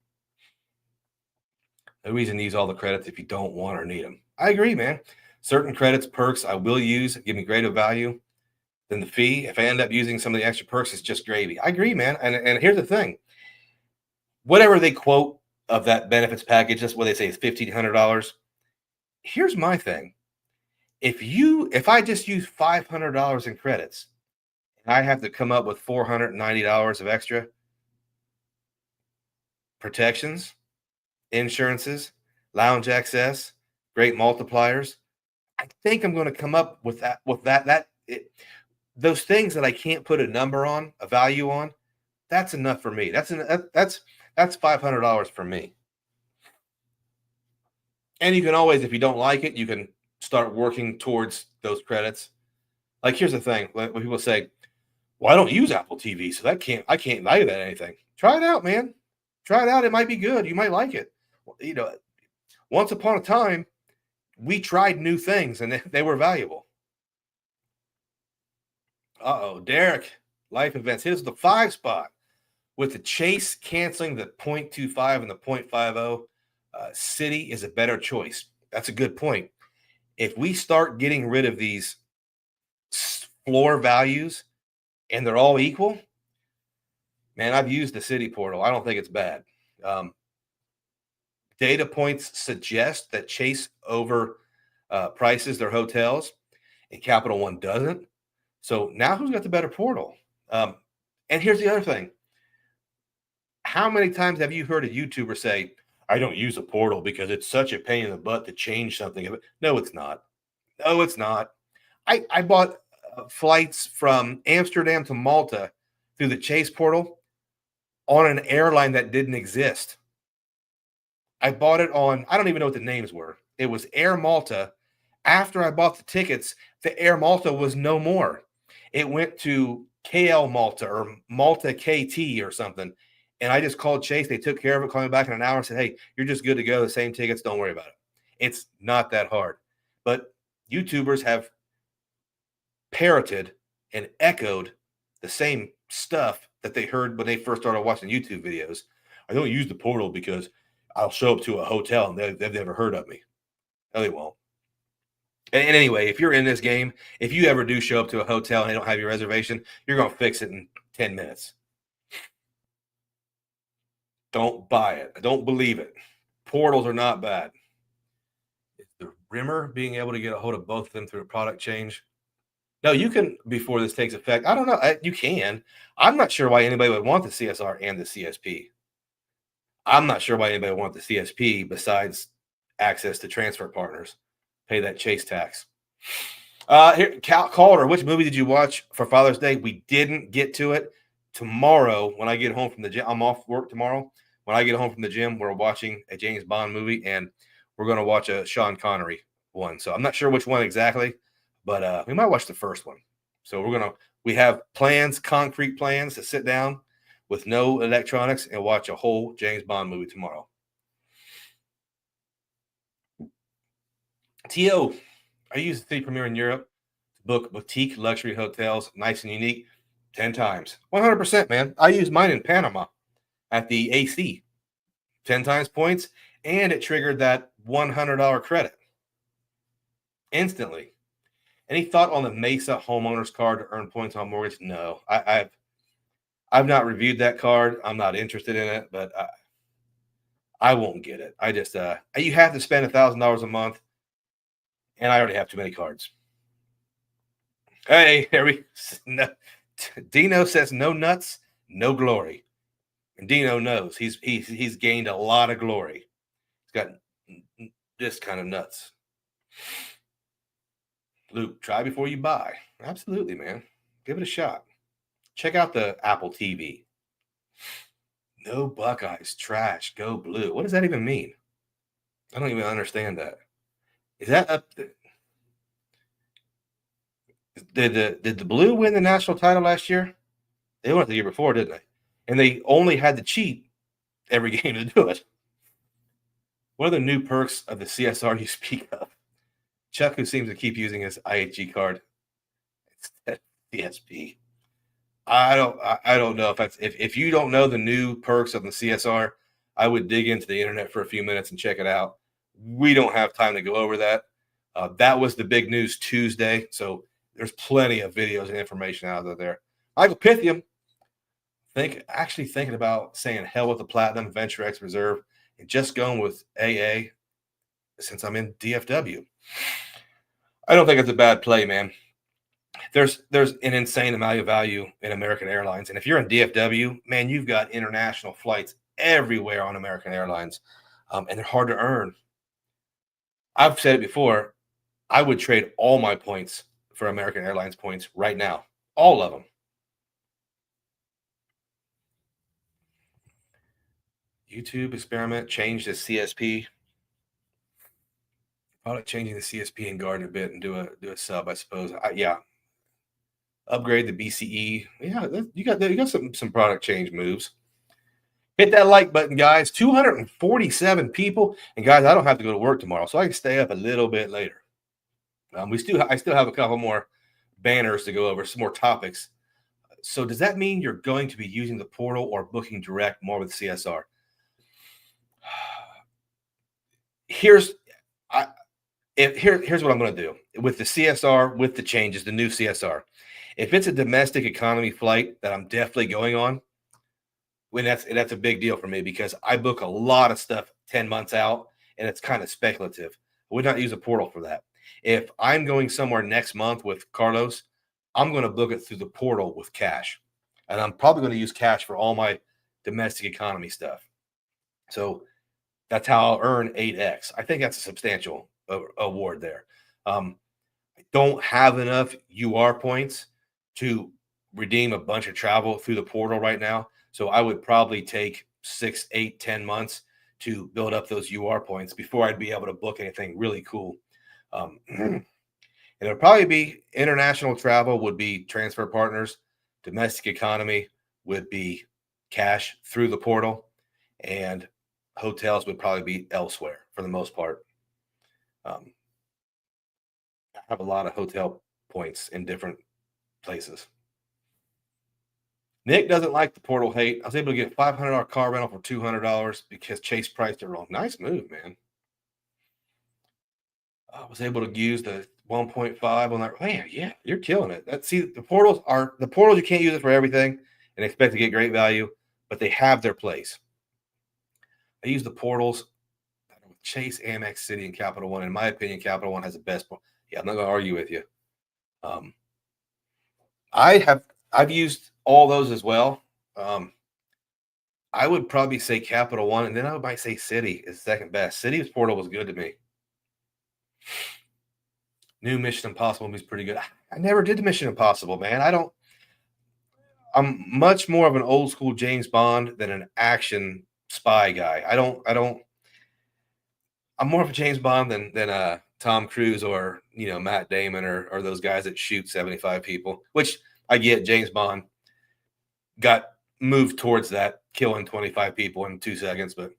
No reason to use all the credits if you don't want or need them. I agree, man. Certain credits, perks I will use, give me greater value than the fee. If I end up using some of the extra perks, it's just gravy. I agree, man. And here's the thing. Whatever they quote of that benefits package, that's what they say is $1,500. Here's my thing. If I just use $500 in credits, I have to come up with $490 of extra protections, insurances, lounge access, great multipliers. I think I'm going to come up with those things that I can't put a number on, a value on. That's enough for me. That's $500 for me. And you can always, if you don't like it, you can start working towards those credits. Like, here's the thing: when people say, "Well, I don't use Apple TV, so I can't value that anything." Try it out, man. Try it out. It might be good. You might like it. You know, once upon a time, we tried new things and they were valuable. Uh-oh, Derek, life events. Here's the 5 spot. With the Chase canceling the 0.25 and the 0.50, City is a better choice. That's a good point. If we start getting rid of these floor values and they're all equal, man, I've used the City portal. I don't think it's bad. Data points suggest that Chase over prices their hotels and Capital One doesn't. So now who's got the better portal? And here's the other thing. How many times have you heard a YouTuber say, I don't use a portal because it's such a pain in the butt to change something? No, it's not. No, it's not. I bought flights from Amsterdam to Malta through the Chase portal on an airline that didn't exist. I bought it on, I don't even know what the names were. It was Air Malta. After I bought the tickets, the Air Malta was no more. It went to KL Malta or Malta KT or something. And I just called Chase. They took care of it, called me back in an hour and said, hey, you're just good to go. The same tickets. Don't worry about it. It's not that hard. But YouTubers have parroted and echoed the same stuff that they heard when they first started watching YouTube videos. I don't use the portal because I'll show up to a hotel and they've never heard of me. No, they won't. And anyway, if you're in this game, if you ever do show up to a hotel and they don't have your reservation, you're going to fix it in 10 minutes. Don't buy it. I don't believe it. Portals are not bad. Is the Rimmer being able to get a hold of both of them through a product change? No, you can, before this takes effect. I don't know. You can. I'm not sure why anybody would want the CSR and the CSP. I'm not sure why anybody would want the CSP besides access to transfer partners. Pay that Chase tax. Here, Calder, which movie did you watch for Father's Day? We didn't get to it. Tomorrow, when I get home from the gym, I'm off work tomorrow. When I get home from the gym, we're watching a James Bond movie, and we're going to watch a Sean Connery one. So I'm not sure which one exactly, but we might watch the first one. So we have plans, concrete plans to sit down with no electronics and watch a whole James Bond movie tomorrow. T.O., I use the City Premier in Europe to book boutique luxury hotels, nice and unique, 10 times. 100%, man. I use mine in Panama at the AC. 10 times points, and it triggered that $100 credit instantly. Any thought on the Mesa homeowner's card to earn points on mortgage? No. I've not reviewed that card. I'm not interested in it, but I won't get it. I just you have to spend $1,000 a month, and I already have too many cards. Hey, Dino says no nuts, no glory. And Dino knows he's gained a lot of glory. He's got this kind of nuts. Luke, try before you buy. Absolutely, man. Give it a shot. Check out the Apple TV. No Buckeyes, trash, go blue. What does that even mean? I don't even understand that. Is that up? Did the Blue win the national title last year? They won it the year before, didn't they? And they only had to cheat every game to do it. What are the new perks of the CSR you speak of? Chuck, who seems to keep using his IHG card instead of CSP. I don't know if you don't know the new perks of the CSR, I would dig into the internet for a few minutes and check it out. We don't have time to go over that. That was the big news Tuesday, so there's plenty of videos and information out there. Michael Pythium, actually thinking about saying hell with the Platinum, Venture X Reserve, and just going with AA since I'm in DFW. I don't think it's a bad play, man. There's an insane amount of value in American Airlines. And if you're in DFW, man, you've got international flights everywhere on American Airlines, and they're hard to earn. I've said it before. I would trade all my points for American Airlines points right now. All of them. YouTube experiment, change the CSP. Probably changing the CSP and guard a bit and do a sub, I suppose. Yeah. Upgrade the BCE. Yeah, you got some product change moves. Hit that like button, guys. 247 people, and guys, I don't have to go to work tomorrow, so I can stay up a little bit later. I still have a couple more banners to go over, some more topics. So does that mean you're going to be using the portal or booking direct more with CSR? Here's what I'm going to do with the CSR, with the changes, the new CSR. If it's a domestic economy flight that I'm definitely going on, when that's a big deal for me because I book a lot of stuff 10 months out and it's kind of speculative. I would not use a portal for that. If I'm going somewhere next month with Carlos, I'm going to book it through the portal with cash. And I'm probably going to use cash for all my domestic economy stuff. So that's how I'll earn 8X. I think that's a substantial award there. I don't have enough UR points to redeem a bunch of travel through the portal right now. So I would probably take 6, 8, 10 months to build up those UR points before I'd be able to book anything really cool. And it'll probably be international travel would be transfer partners. Domestic economy would be cash through the portal, and hotels would probably be elsewhere for the most part. I have a lot of hotel points in different places. Nick doesn't like the portal hate. I was able to get a $500 car rental for $200 because Chase priced it wrong. Nice move, man. I was able to use the 1.5 on that. Man, yeah, you're killing it. The portals you can't use it for everything and expect to get great value, but they have their place. I use the portals. Chase, Amex, City, and Capital One. In my opinion, Capital One has the best. Yeah, I'm not going to argue with you. I've used all those as well. I would probably say Capital One, and then I might say City is second best. City's portal was good to me. New Mission Impossible movie is pretty good. I never did the Mission Impossible, man. I'm much more of an old school James Bond than an action spy guy. I'm more of a James Bond than Tom Cruise or Matt Damon or those guys that shoot 75 people, which I get. James Bond got moved towards that, killing 25 people in 2 seconds, but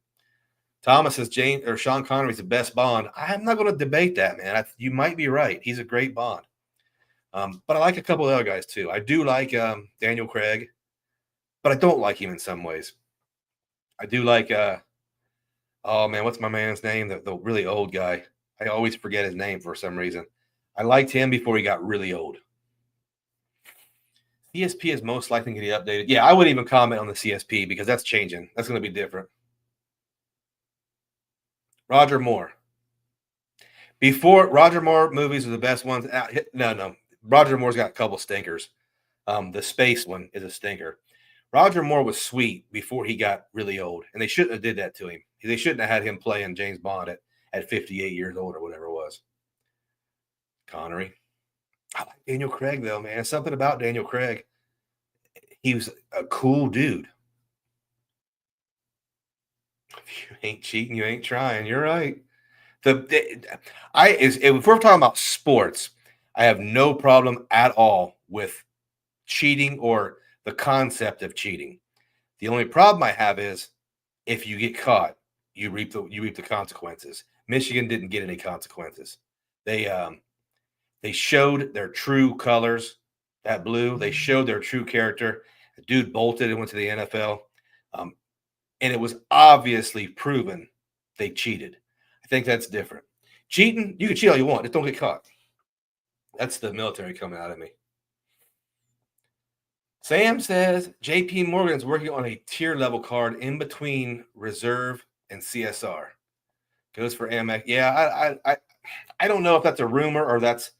Thomas says Sean Connery's the best Bond. I'm not going to debate that, man. You might be right. He's a great Bond. But I like a couple of other guys too. I do like Daniel Craig, but I don't like him in some ways. I do like oh man, what's my man's name? The really old guy. I always forget his name for some reason. I liked him before he got really old. CSP is most likely going to get updated. Yeah, I wouldn't even comment on the CSP because that's changing. That's going to be different. Roger Moore. Before Roger Moore movies are the best ones. No. Roger Moore's got a couple stinkers. The space one is a stinker. Roger Moore was sweet before he got really old, and they shouldn't have did that to him. They shouldn't have had him playing James Bond at 58 years old or whatever it was. Connery. I like Daniel Craig, though, man. Something about Daniel Craig. He was a cool dude. If you ain't cheating, you ain't trying. You're right. If we're talking about sports, I have no problem at all with cheating or the concept of cheating. The only problem I have is if you get caught, you reap the consequences. Michigan didn't get any consequences. They showed their true colors, that blue. They showed their true character. The dude bolted and went to the NFL. And it was obviously proven they cheated. I think that's different. Cheating, you can cheat all you want. Just don't get caught. That's the military coming out of me. Sam says JP Morgan's working on a tier level card in between reserve and CSR. Goes for Amex. Yeah, I don't know if that's a rumor or that's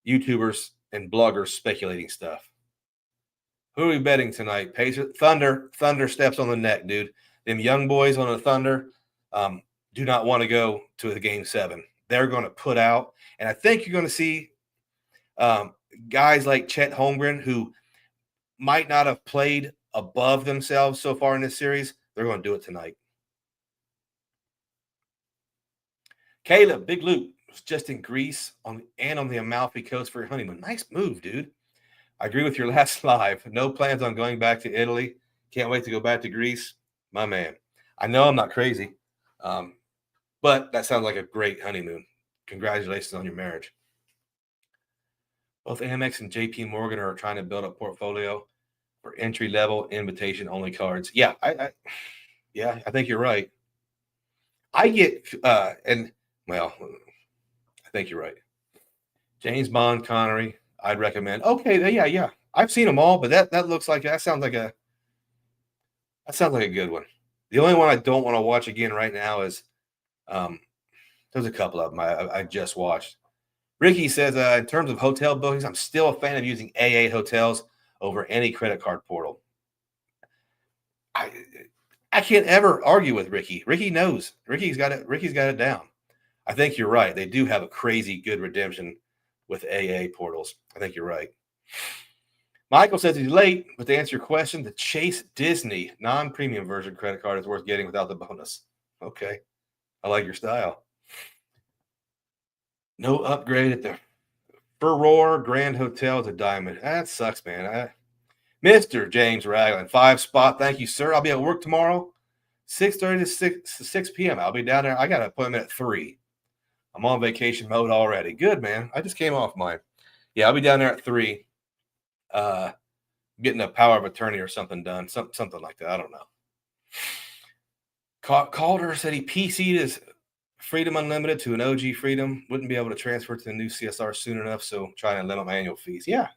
YouTubers and bloggers speculating stuff. Who are we betting tonight? Pacer, Thunder steps on the neck, dude. Them young boys on the Thunder do not want to go to the Game 7. They're going to put out, and I think you're going to see guys like Chet Holmgren who might not have played above themselves so far in this series. They're going to do it tonight. Caleb, Big Loop. was just in Greece on the Amalfi Coast for your honeymoon. Nice move, dude. I agree with your last live. No plans on going back to Italy. Can't wait to go back to Greece. My man. I know I'm not crazy, but that sounds like a great honeymoon. Congratulations on your marriage. Both Amex and JP Morgan are trying to build a portfolio for entry-level invitation-only cards. Yeah, I think you're right. I get I think you're right. James Bond, Connery, I'd recommend. Okay, yeah. I've seen them all, but that sounds like a good one. The only one I don't want to watch again right now is there's a couple of them I just watched. Ricky says, in terms of hotel bookings, I'm still a fan of using AA hotels over any credit card portal. I can't ever argue with Ricky. Ricky knows. Ricky's got it down. I think you're right. They do have a crazy good redemption with AA portals. I think you're right. Michael says he's late, but to answer your question, the Chase Disney non-premium version credit card is worth getting without the bonus. Okay. I like your style. No upgrade at the Furore Grand Hotel to Diamond. That sucks, man. Mr. James Ragland, 5 spot. Thank you, sir. I'll be at work tomorrow, 6:30 to 6 p.m. I'll be down there. I got an appointment at 3. I'm on vacation mode already. Good, man. I just came off mine. Yeah, I'll be down there at 3. Getting a power of attorney or something done. Something like that. I don't know. Calder said he PC'd his Freedom Unlimited to an OG Freedom. Wouldn't be able to transfer to the new CSR soon enough, so trying to limit my annual fees. Yeah.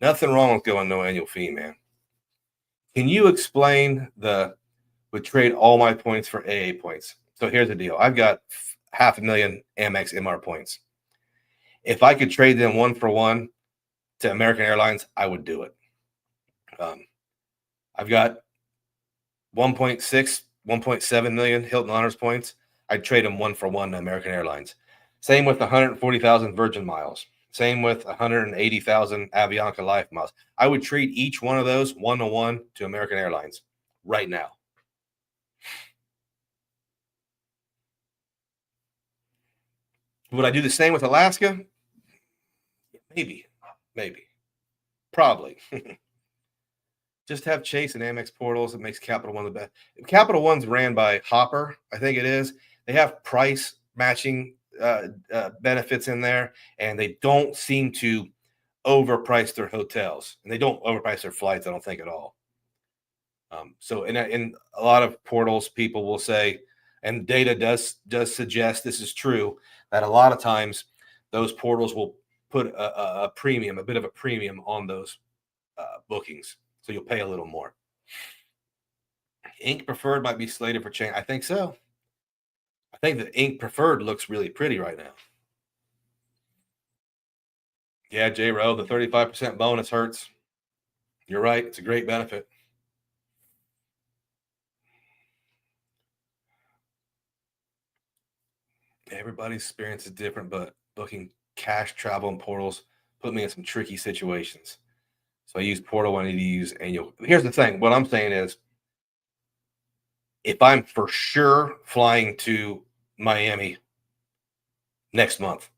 Nothing wrong with going no annual fee, man. Can you explain would trade all my points for AA points? So here's the deal. I've got 500,000 Amex MR points. If I could trade them 1-for-1 to American Airlines, I would do it. I've got 1.6, 1.7 million Hilton Honors points. I'd trade them 1-for-1 to American Airlines. Same with 140,000 Virgin miles. Same with 180,000 Avianca Life miles. I would trade each one of those 1-to-1 to American Airlines right now. Would I do the same with Alaska? Maybe. Probably. Just have Chase and Amex portals. It makes Capital One the best. Capital One's ran by Hopper, I think it is. They have price matching benefits in there, and they don't seem to overprice their hotels, and they don't overprice their flights, I don't think, at all. So in a lot of portals, people will say, and data does suggest this is true, that a lot of times those portals will put a bit of a premium on those bookings. So you'll pay a little more. Ink Preferred might be slated for change. I think so. I think the Ink Preferred looks really pretty right now. Yeah, J Rowe, the 35% bonus hurts. You're right. It's a great benefit. Everybody's experience is different, but booking cash travel and portals put me in some tricky situations. So I use portal when I need to use annual. Here's the thing. What I'm saying is, if I'm for sure flying to Miami next month,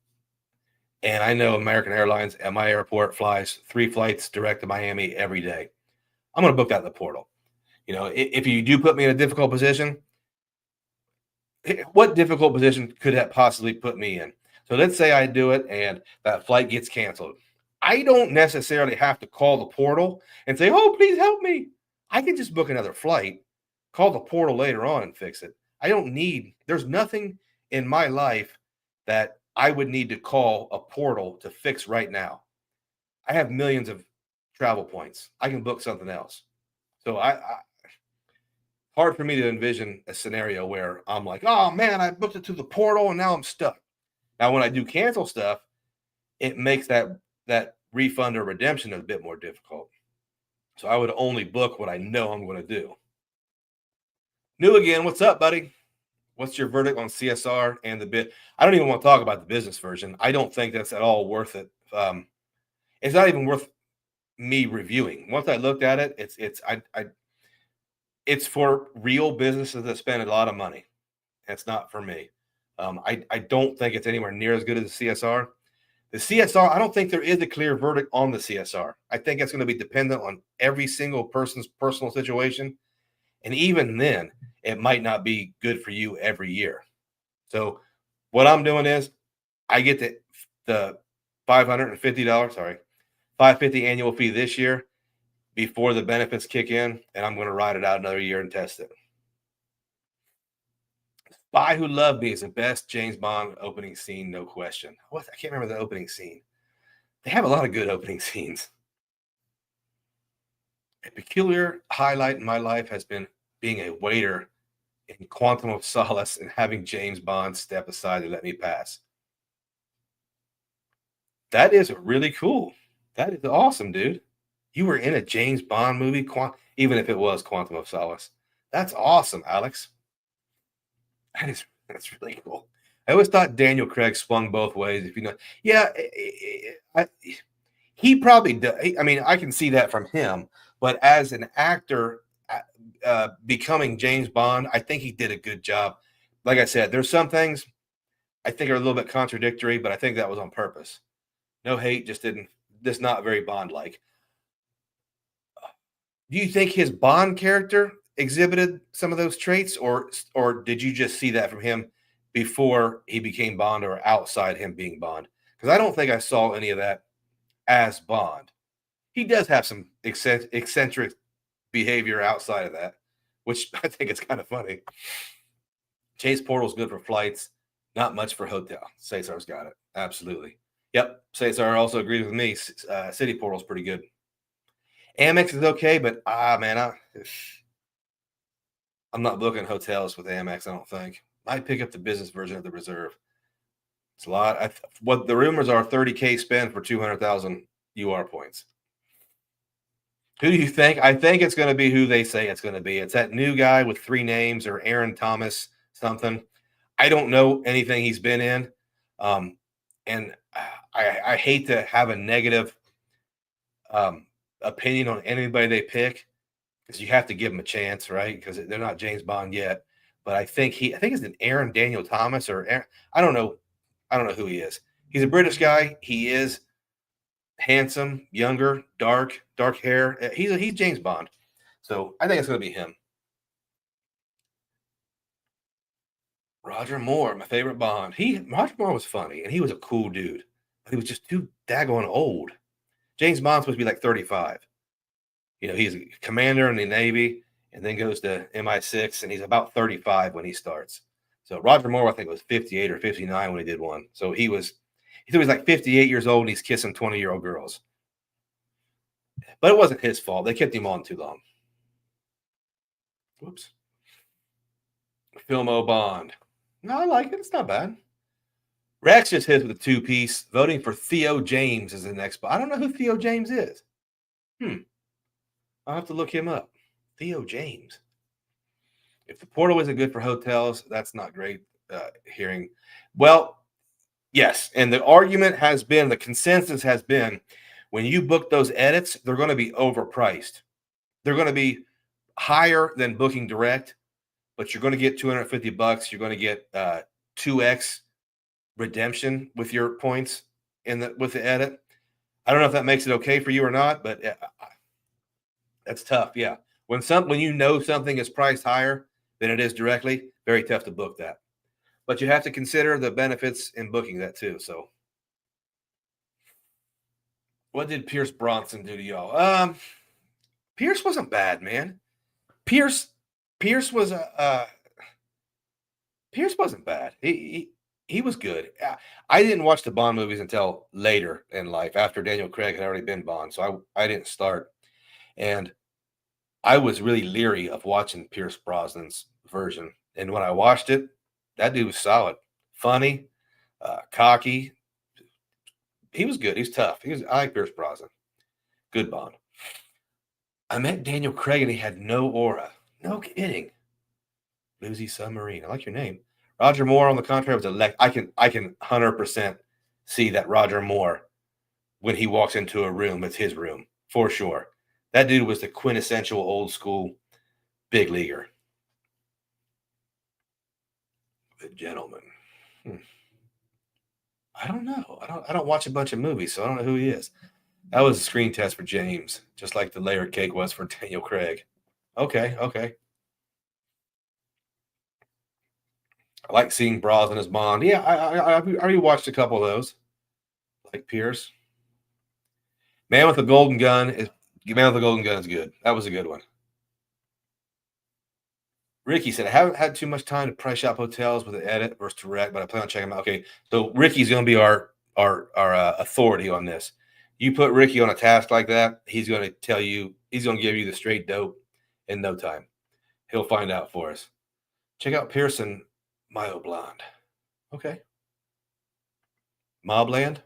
and I know American Airlines at my airport flies 3 flights direct to Miami every day, I'm going to book that in the portal. You know, if you do put me in a difficult position, what difficult position could that possibly put me in? So let's say I do it and that flight gets canceled. I don't necessarily have to call the portal and say, oh, please help me. I can just book another flight, call the portal later on and fix it. There's nothing in my life that I would need to call a portal to fix right now. I have millions of travel points. I can book something else. So hard for me to envision a scenario where I'm like, oh man, I booked it to the portal and now I'm stuck. Now, when I do cancel stuff, it makes that refund or redemption a bit more difficult. So I would only book what I know I'm going to do. New again, what's up, buddy? What's your verdict on CSR and the bid? I don't even want to talk about the business version. I don't think that's at all worth it. It's not even worth me reviewing. Once I looked at it, it's for real businesses that spend a lot of money. That's not for me. I don't think it's anywhere near as good as the CSR. The CSR, I don't think there is a clear verdict on the CSR. I think it's going to be dependent on every single person's personal situation. And even then, it might not be good for you every year. So what I'm doing is I get the $550, $550 annual fee this year before the benefits kick in, and I'm going to ride it out another year and test it. Spy Who Loved Me is the best James Bond opening scene, no question. I can't remember the opening scene. They have a lot of good opening scenes. A peculiar highlight in my life has been being a waiter in Quantum of Solace and having James Bond step aside to let me pass. That is really cool. That is awesome, dude. You were in a James Bond movie, even if it was Quantum of Solace. That's awesome, Alex. That's really cool. I always thought Daniel Craig swung both ways. If you know, yeah, he probably does. I mean, I can see that from him. But as an actor, becoming James Bond, I think he did a good job. Like I said, there's some things I think are a little bit contradictory, but I think that was on purpose. No hate, just not very Bond-like. Do you think his Bond character exhibited some of those traits, or did you just see that from him before he became Bond or outside him being Bond? Because I don't think I saw any of that as Bond. He does have some eccentric behavior outside of that, which I think is kind of funny. Chase Portal's good for flights, not much for hotel. Cesar's got it. Absolutely. Yep. Cesar also agrees with me. City Portal's pretty good. Amex is okay, but man, I'm not booking hotels with Amex, I don't think. Might pick up the business version of the reserve. It's a lot. What the rumors are, $30K spend for 200,000 UR points. Who do you think? I think it's going to be who they say it's going to be. It's that new guy with 3 names, or Aaron Thomas something. I don't know anything he's been in. And I hate to have a negative opinion on anybody they pick, because you have to give them a chance, right? Because they're not James Bond yet. But I think it's an Aaron Daniel Thomas, or Aaron, I don't know who he is. He's a British guy. He is handsome, younger, dark hair. He's James Bond. So I think it's going to be him. Roger Moore, my favorite Bond. Roger Moore was funny, and he was a cool dude. But he was just too daggone old. James Bond's supposed to be like 35. You know, he's a commander in the Navy and then goes to MI6, and he's about 35 when he starts. So Roger Moore, I think, was 58 or 59 when he did one. So he was like 58 years old, and he's kissing 20-year-old girls. But it wasn't his fault. They kept him on too long. Whoops. Filmo Bond. No, I like it. It's not bad. Rex just hit with a 2-piece, voting for Theo James as the next. I don't know who Theo James is. I'll have to look him up. Theo James. If the portal isn't good for hotels, that's not great hearing. Well, yes. And the argument has been, the consensus has been, when you book those edits, they're going to be overpriced. They're going to be higher than booking direct, but you're going to get $250. You're going to get 2x redemption with your points with the edit. I don't know if that makes it okay for you or not, but that's tough. Yeah. When you know something is priced higher than it is directly, very tough to book that. But you have to consider the benefits in booking that too. So what did Pierce Bronson do to y'all? Pierce wasn't bad, man. Pierce wasn't bad. He was good. I didn't watch the Bond movies until later in life, after Daniel Craig had already been Bond. So I didn't start. And I was really leery of watching Pierce Brosnan's version. And when I watched it, that dude was solid. Funny, cocky. He was good. He was tough. I like Pierce Brosnan. Good Bond. I met Daniel Craig, and he had no aura. No kidding. Lucy Submarine. I like your name. Roger Moore, on the contrary, was I can 100% see that Roger Moore, when he walks into a room, it's his room for sure. That dude was the quintessential old school big leaguer. The gentleman. I don't know. I don't watch a bunch of movies, so I don't know who he is. That was a screen test for James, just like the layer cake was for Daniel Craig. Okay. I like seeing Brosnan as Bond. Yeah, I rewatched a couple of those. Like Pierce. Man with the Golden Gun is good. That was a good one. Ricky said, I haven't had too much time to price shop hotels with an edit versus direct, but I plan on checking them out. Okay, so Ricky's going to be our authority on this. You put Ricky on a task like that, he's going to tell you, he's going to give you the straight dope in no time. He'll find out for us. Check out Pearson Mayo Blonde. Okay. Mobland.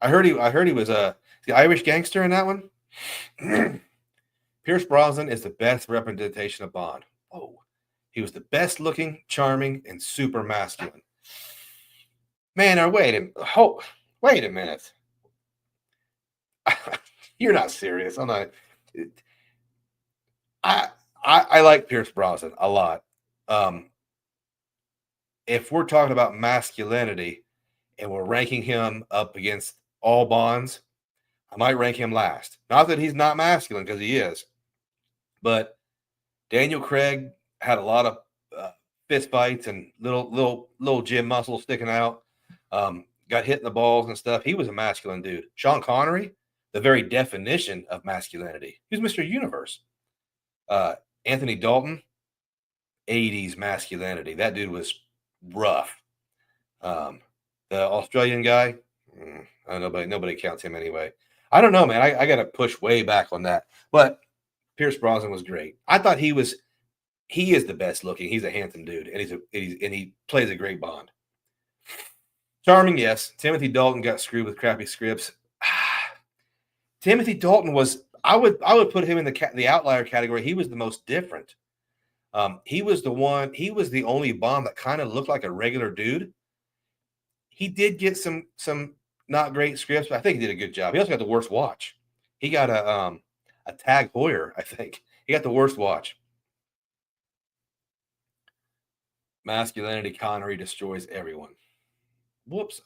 I heard he was the Irish gangster in that one. Pierce Brosnan is the best representation of Bond. Oh, he was the best looking, charming, and super masculine. Man, wait a minute. You're not serious. I'm not. I like Pierce Brosnan a lot. If we're talking about masculinity and we're ranking him up against all Bonds, I might rank him last. Not that he's not masculine, because he is. But Daniel Craig had a lot of fist fights and little gym muscles sticking out. Got hit in the balls and stuff. He was a masculine dude. Sean Connery, the very definition of masculinity. He was Mr. Universe. Anthony Dalton, 80s masculinity. That dude was rough. The Australian guy, nobody counts him anyway. I don't know, man. I got to push way back on that. But Pierce Brosnan was great. I thought he is the best looking. He's a handsome dude, and he plays a great Bond. Charming, yes. Timothy Dalton got screwed with crappy scripts. Timothy Dalton was. I would put him in the outlier category. He was the most different. He was the only Bond that kind of looked like a regular dude. He did get some not great scripts, but I think he did a good job. He also got the worst watch. He got a Tag Heuer, I think. He got the worst watch. Masculinity, Connery destroys everyone. Whoops!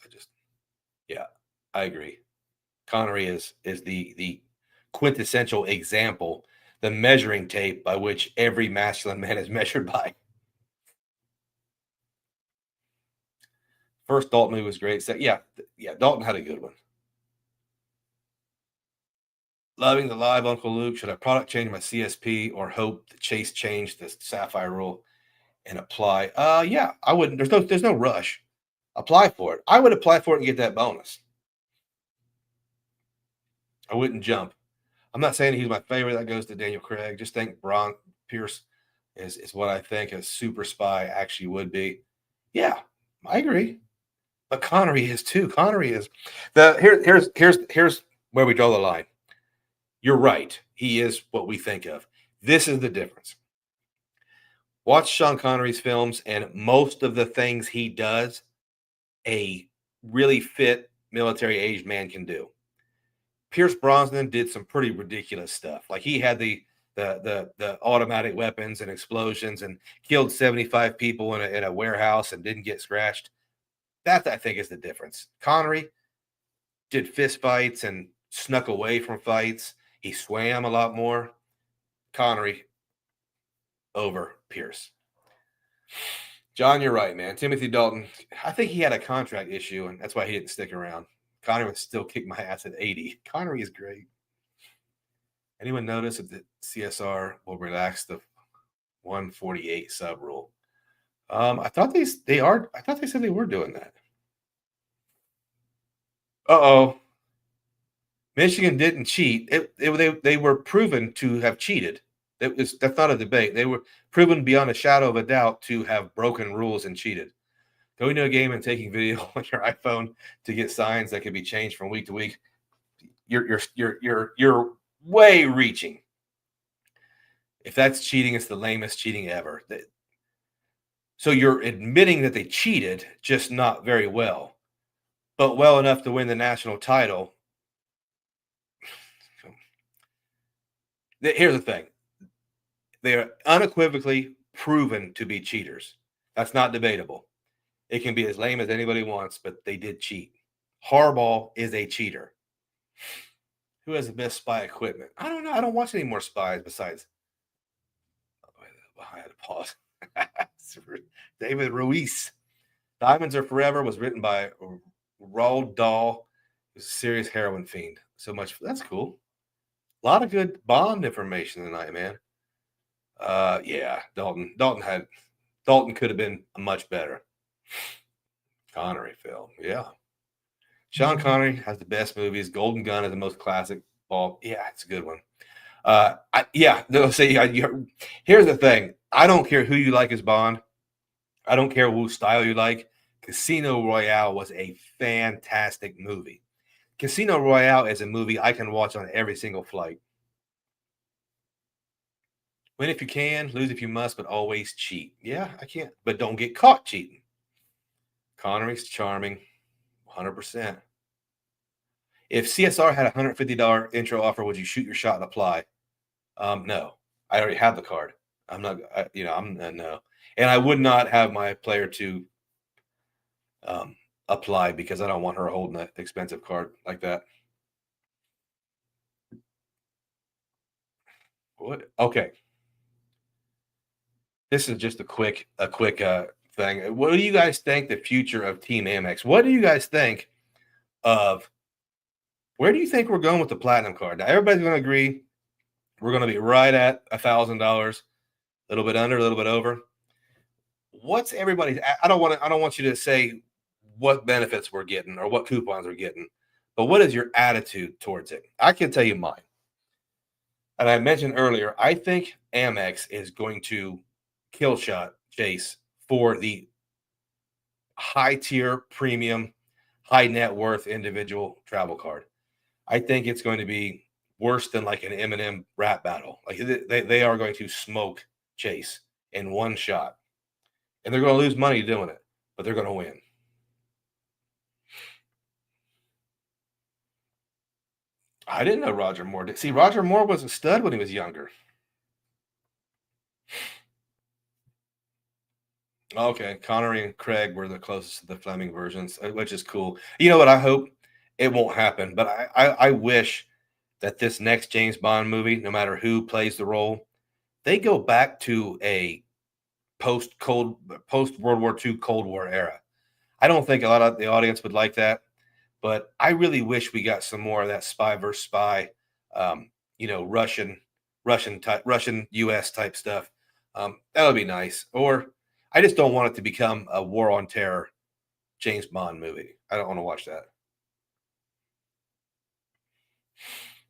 I agree. Connery is the quintessential example, the measuring tape by which every masculine man is measured by. First Dalton movie was great. So yeah, Dalton had a good one. Loving the live Uncle Luke. Should I product change my CSP or hope that Chase changed the Sapphire rule and apply? Yeah, I wouldn't. There's no rush. Apply for it. I would apply for it and get that bonus. I wouldn't jump. I'm not saying he's my favorite. That goes to Daniel Craig. Just think Pierce is what I think a super spy actually would be. Yeah, I agree. But Connery is too. Connery is here's where we draw the line. You're right. He is what we think of. This is the difference. Watch Sean Connery's films, and most of the things he does, a really fit military-aged man can do. Pierce Brosnan did some pretty ridiculous stuff. Like he had the automatic weapons and explosions and killed 75 people in a warehouse and didn't get scratched. That, I think, is the difference. Connery did fist fights and snuck away from fights. He swam a lot more. Connery over Pierce. John, you're right, man. Timothy Dalton, I think he had a contract issue, and that's why he didn't stick around. Connery would still kick my ass at 80. Connery is great. Anyone notice if the CSR will relax the 148 sub rule? I thought they said they were doing that. Uh-oh. Michigan didn't cheat. They were proven to have cheated. That's not a debate. They were proven beyond a shadow of a doubt to have broken rules and cheated. Going to a game and taking video on your iPhone to get signs that can be changed from week to week. You're way reaching. If that's cheating, it's the lamest cheating ever. So you're admitting that they cheated, just not very well, but well enough to win the national title. Here's the thing. They are unequivocally proven to be cheaters. That's not debatable. It can be as lame as anybody wants, but they did cheat. Harbaugh is a cheater. Who has the best spy equipment? I don't know. I don't watch any more spies besides. I had to pause. David Ruiz. Diamonds Are Forever was written by Roald Dahl, who's a serious heroin fiend. So much. That's cool. A lot of good Bond information tonight, man. Yeah, Dalton could have been much better. Connery film, yeah. Sean Connery has the best movies. Golden Gun is the most classic. Ball, yeah, it's a good one. They'll say. Here's the thing: I don't care who you like as Bond. I don't care whose style you like. Casino Royale was a fantastic movie. Casino Royale is a movie I can watch on every single flight. Win if you can, lose if you must, but always cheat. Yeah, I can't, but don't get caught cheating. Connery's charming, 100%. If CSR had a $150 intro offer, would you shoot your shot and apply? No, I already have the card. I'm not, no. And I would not have my player to apply because I don't want her holding an expensive card like that. What? Okay. This is just a quick thing. What do you guys think the future of Team Amex? What do you guys think of where do you think we're going with the platinum card? Now everybody's going to agree we're going to be right at $1,000, a little bit under, a little bit over. What's everybody's? I don't want you to say what benefits we're getting or what coupons we're getting, but what is your attitude towards it? I can tell you mine. And I mentioned earlier, I think Amex is going to kill shot Chase for the high tier premium, high net worth individual travel card. I think it's going to be worse than like an Eminem rap battle. Like they are going to smoke Chase in one shot. And they're going to lose money doing it, but they're going to win. I didn't know Roger Moore did. See, Roger Moore was a stud when he was younger. Okay, Connery and Craig were the closest to the Fleming versions, which is cool. You know what? I hope it won't happen, but I wish that this next James Bond movie, no matter who plays the role, they go back to a post World War II Cold War era. I don't think a lot of the audience would like that, but I really wish we got some more of that spy versus spy, Russian U.S. type stuff. That would be nice. Or I just don't want it to become a war on terror James Bond movie. I don't want to watch that.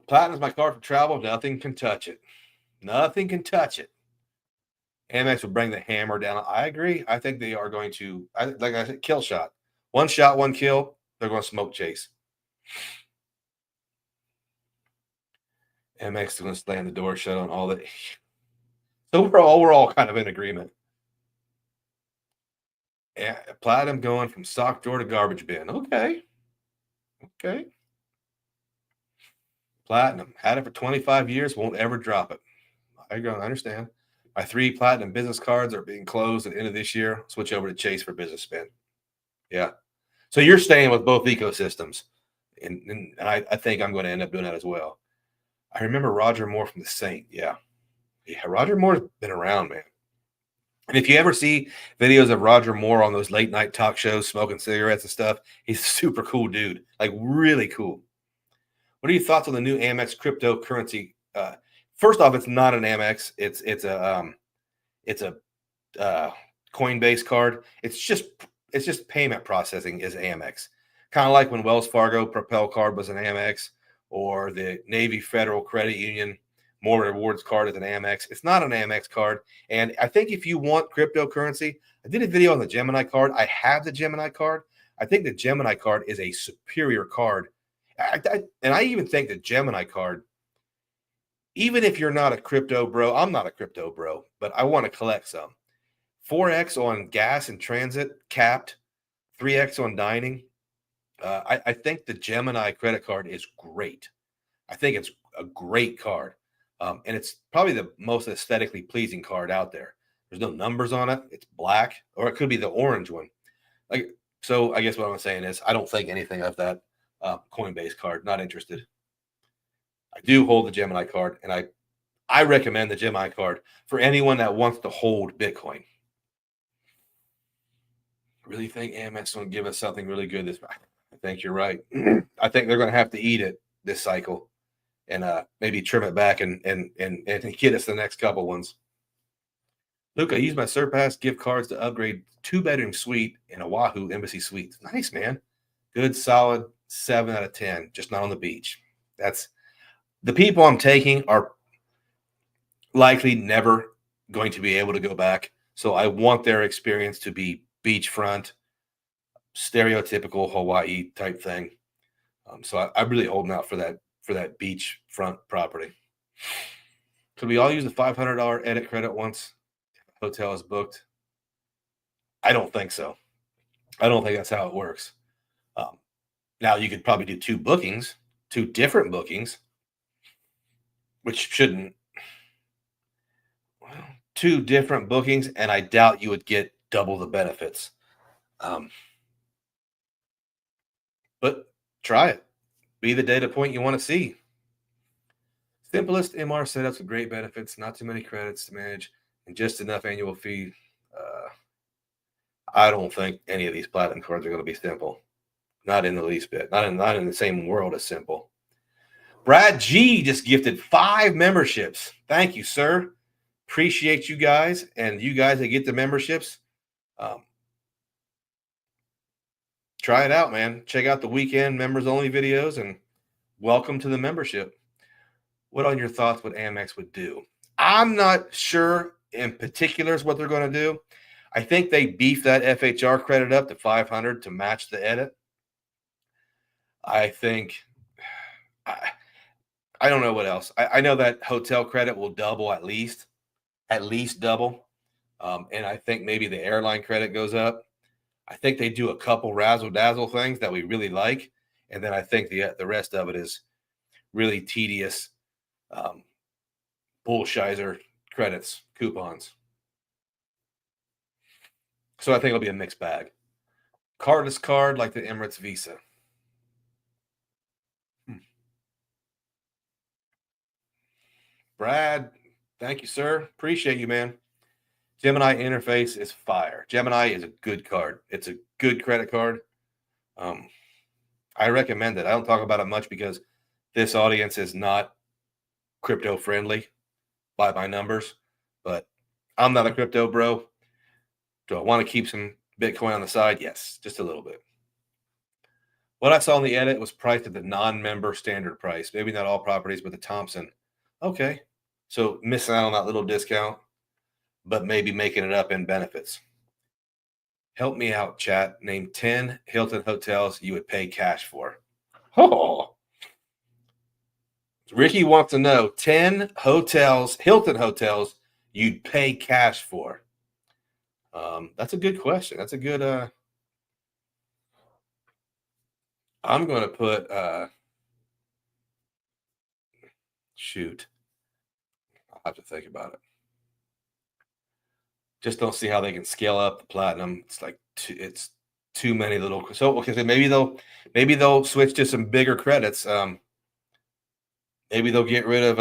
Platinum's my card for travel. Nothing can touch it. Nothing can touch it. Amex will bring the hammer down. I agree. I think they are going to, like I said, kill shot. One shot, one kill. They're going to smoke Chase. Amex is going to slam the door shut on all that. So we're all kind of in agreement. Yeah, Platinum going from sock drawer to garbage bin. Okay. Platinum. Had it for 25 years. Won't ever drop it. I understand. My 3 platinum business cards are being closed at the end of this year. Switch over to Chase for business spend. Yeah. So you're staying with both ecosystems. And I think I'm going to end up doing that as well. I remember Roger Moore from The Saint. Yeah. Roger Moore's been around, man. And if you ever see videos of Roger Moore on those late night talk shows, smoking cigarettes and stuff, he's a super cool dude, like really cool. What are your thoughts on the new Amex cryptocurrency? First off, it's not an Amex. It's a Coinbase card. It's just payment processing is Amex. Kind of like when Wells Fargo Propel card was an Amex, or the Navy Federal Credit Union More Rewards card is an Amex. It's not an Amex card. And I think if you want cryptocurrency, I did a video on the Gemini card. I have the Gemini card. I think the Gemini card is a superior card. And I even think the Gemini card, even if you're not a crypto bro, I'm not a crypto bro, but I want to collect some. 4X on gas and transit capped, 3X on dining. I think the Gemini credit card is great. I think it's a great card. And it's probably the most aesthetically pleasing card out there. There's no numbers on it. It's black, or it could be the orange one. So I guess what I'm saying is I don't think anything of that Coinbase card. Not interested. I do hold the Gemini card, and I recommend the Gemini card for anyone that wants to hold Bitcoin. Really think Amex will give us something really good this. I think you're right. I think they're going to have to eat it this cycle, and maybe trim it back and get us the next couple ones. Luke, I used my Surpass gift cards to upgrade 2-bedroom suite in Oahu Embassy Suites. Nice, man. Good, solid 7 out of 10. Just not on the beach. That's the people I'm taking are likely never going to be able to go back. So I want their experience to be beachfront, stereotypical Hawaii type thing. So I'm really holding out for that beachfront property. Could we all use the $500 edit credit once hotel is booked? I don't think so. I don't think that's how it works. Now you could probably do 2 different bookings, which shouldn't. Well, 2 different bookings, and I doubt you would get double the benefits. But try it. Be the data point you want to see. Simplest MR setups with great benefits, not too many credits to manage, and just enough annual fee. I don't think any of these platinum cards are going to be simple. Not in the least bit. Not in the same world as simple. Brad G just gifted 5 memberships. Thank you, sir. Appreciate you guys, and you guys that get the memberships. Try it out, man. Check out the weekend members only videos, and welcome to the membership. What are your thoughts what Amex would do? I'm not sure in particulars what they're going to do. I think they beef that FHR credit up to 500 to match the edit. I think I don't know what else. I know that hotel credit will double at least double. And I think maybe the airline credit goes up. I think they do a couple razzle dazzle things that we really like. And then I think the rest of it is really tedious bullshizer credits, coupons. So I think it'll be a mixed bag. Cardless card like the Emirates Visa. Brad, thank you, sir. Appreciate you, man. Gemini interface is fire. Gemini is a good card. It's a good credit card. I recommend it. I don't talk about it much because this audience is not crypto friendly by my numbers, but I'm not a crypto bro. Do I want to keep some Bitcoin on the side? Yes, just a little bit. What I saw in the edit was priced at the non-member standard price. Maybe not all properties, but the Thompson. Okay. So missing out on that little discount, but maybe making it up in benefits. Help me out, chat. Name 10 Hilton hotels you would pay cash for. Oh. Ricky wants to know 10 hotels, Hilton hotels, you'd pay cash for. That's a good question. That's a good I'm going to put shoot. I'll have to think about it. Just don't see how they can scale up the platinum. It's like it's too many little. So okay, so maybe they'll switch to some bigger credits. Maybe they'll get rid of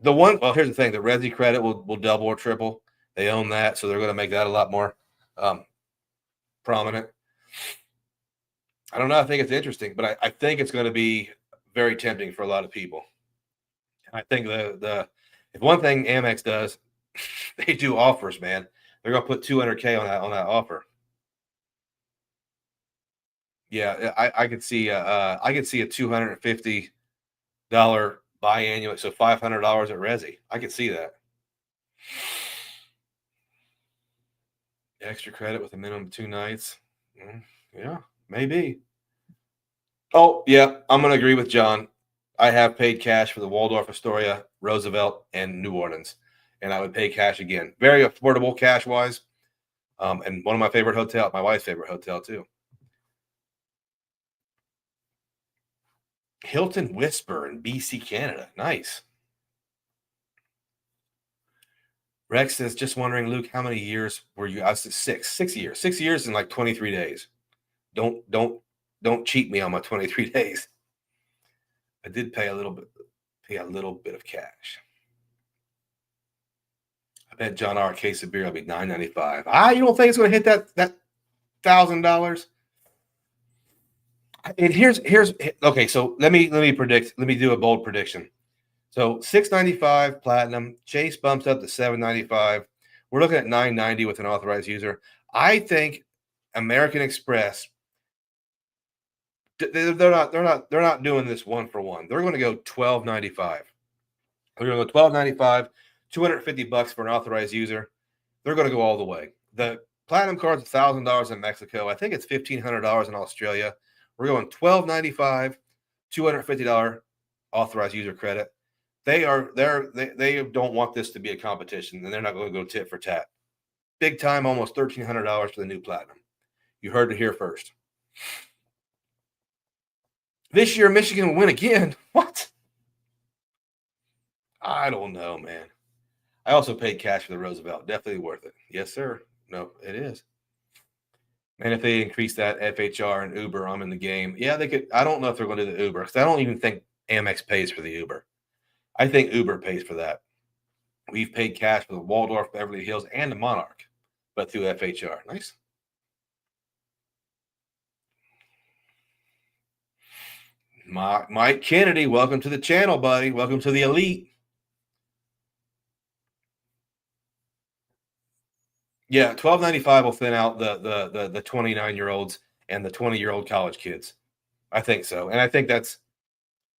the one. Well, here's the thing: the Resi credit will double or triple. They own that, so they're going to make that a lot more prominent. I don't know. I think it's interesting, but I think it's going to be very tempting for a lot of people. I think the if one thing Amex does, they do offers, man. They're going to put $200K on that offer. Yeah, I could see a $250 biannual, so $500 at Resi. I could see that. Extra credit with a minimum of 2 nights. Yeah, maybe. Oh, yeah, I'm going to agree with John. I have paid cash for the Waldorf Astoria, Roosevelt, and New Orleans, and I would pay cash again. Very affordable cash-wise, and one of my favorite hotels, my wife's favorite hotel, too. Hilton Whisper in BC, Canada. Nice. Rex says, just wondering, Luke, how many years were you? I said 6 years. 6 years in like 23 days. Don't cheat me on my 23 days. I did pay a little bit of cash. I bet John R. a case of beer will be $9.95. You don't think it's going to hit that $1,000? And here's okay. So let me predict. Let me do a bold prediction. So $6.95 platinum. Chase bumps up to $7.95. We're looking at $9.90 with an authorized user. I think American Express. They're not doing this one for one. They're going to go $12.95. They're going to go $12.95, $250 for an authorized user. They're going to go all the way. The platinum card's $1,000 in Mexico. I think it's $1,500 in Australia. We're going $12.95, $250 authorized user credit. They don't want this to be a competition, and they're not going to go tit for tat. Big time, almost $1,300 for the new platinum. You heard it here first. This year, Michigan will win again. What? I don't know, man. I also paid cash for the Roosevelt. Definitely worth it. Yes, sir. No, it is. And if they increase that FHR and Uber, I'm in the game. Yeah, they could. I don't know if they're going to do the Uber because I don't even think Amex pays for the Uber. I think Uber pays for that. We've paid cash for the Waldorf, Beverly Hills, and the Monarch, but through FHR. Nice. Mike Kennedy, welcome to the channel, buddy. Welcome to the elite. Yeah, $12.95 will thin out the 29-year-olds and the 20-year-old college kids. I think so. And I think that's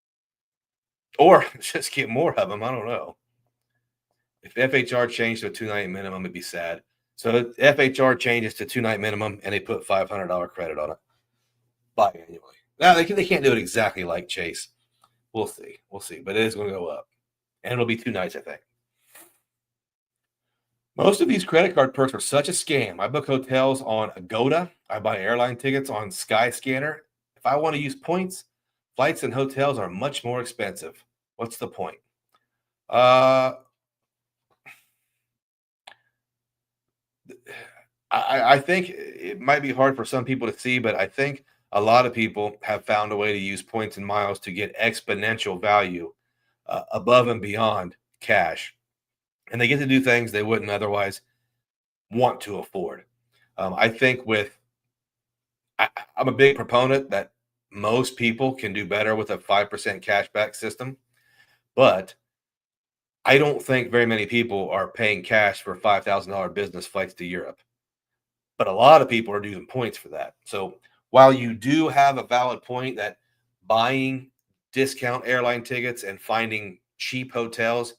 – or just get more of them. I don't know. If FHR changed to a 2-night minimum, it'd be sad. So FHR changes to 2-night minimum, and they put $500 credit on it biannually. Now, they can't do it exactly like Chase. We'll see. We'll see. But it is going to go up. And it'll be 2 nights, I think. Most of these credit card perks are such a scam. I book hotels on Agoda. I buy airline tickets on Skyscanner. If I want to use points, flights and hotels are much more expensive. What's the point? I think it might be hard for some people to see, but I think a lot of people have found a way to use points and miles to get exponential value above and beyond cash. And they get to do things they wouldn't otherwise want to afford. I think I'm a big proponent that most people can do better with a 5% cashback system, but I don't think very many people are paying cash for $5,000 business flights to Europe. But a lot of people are using points for that. So while you do have a valid point that buying discount airline tickets and finding cheap hotels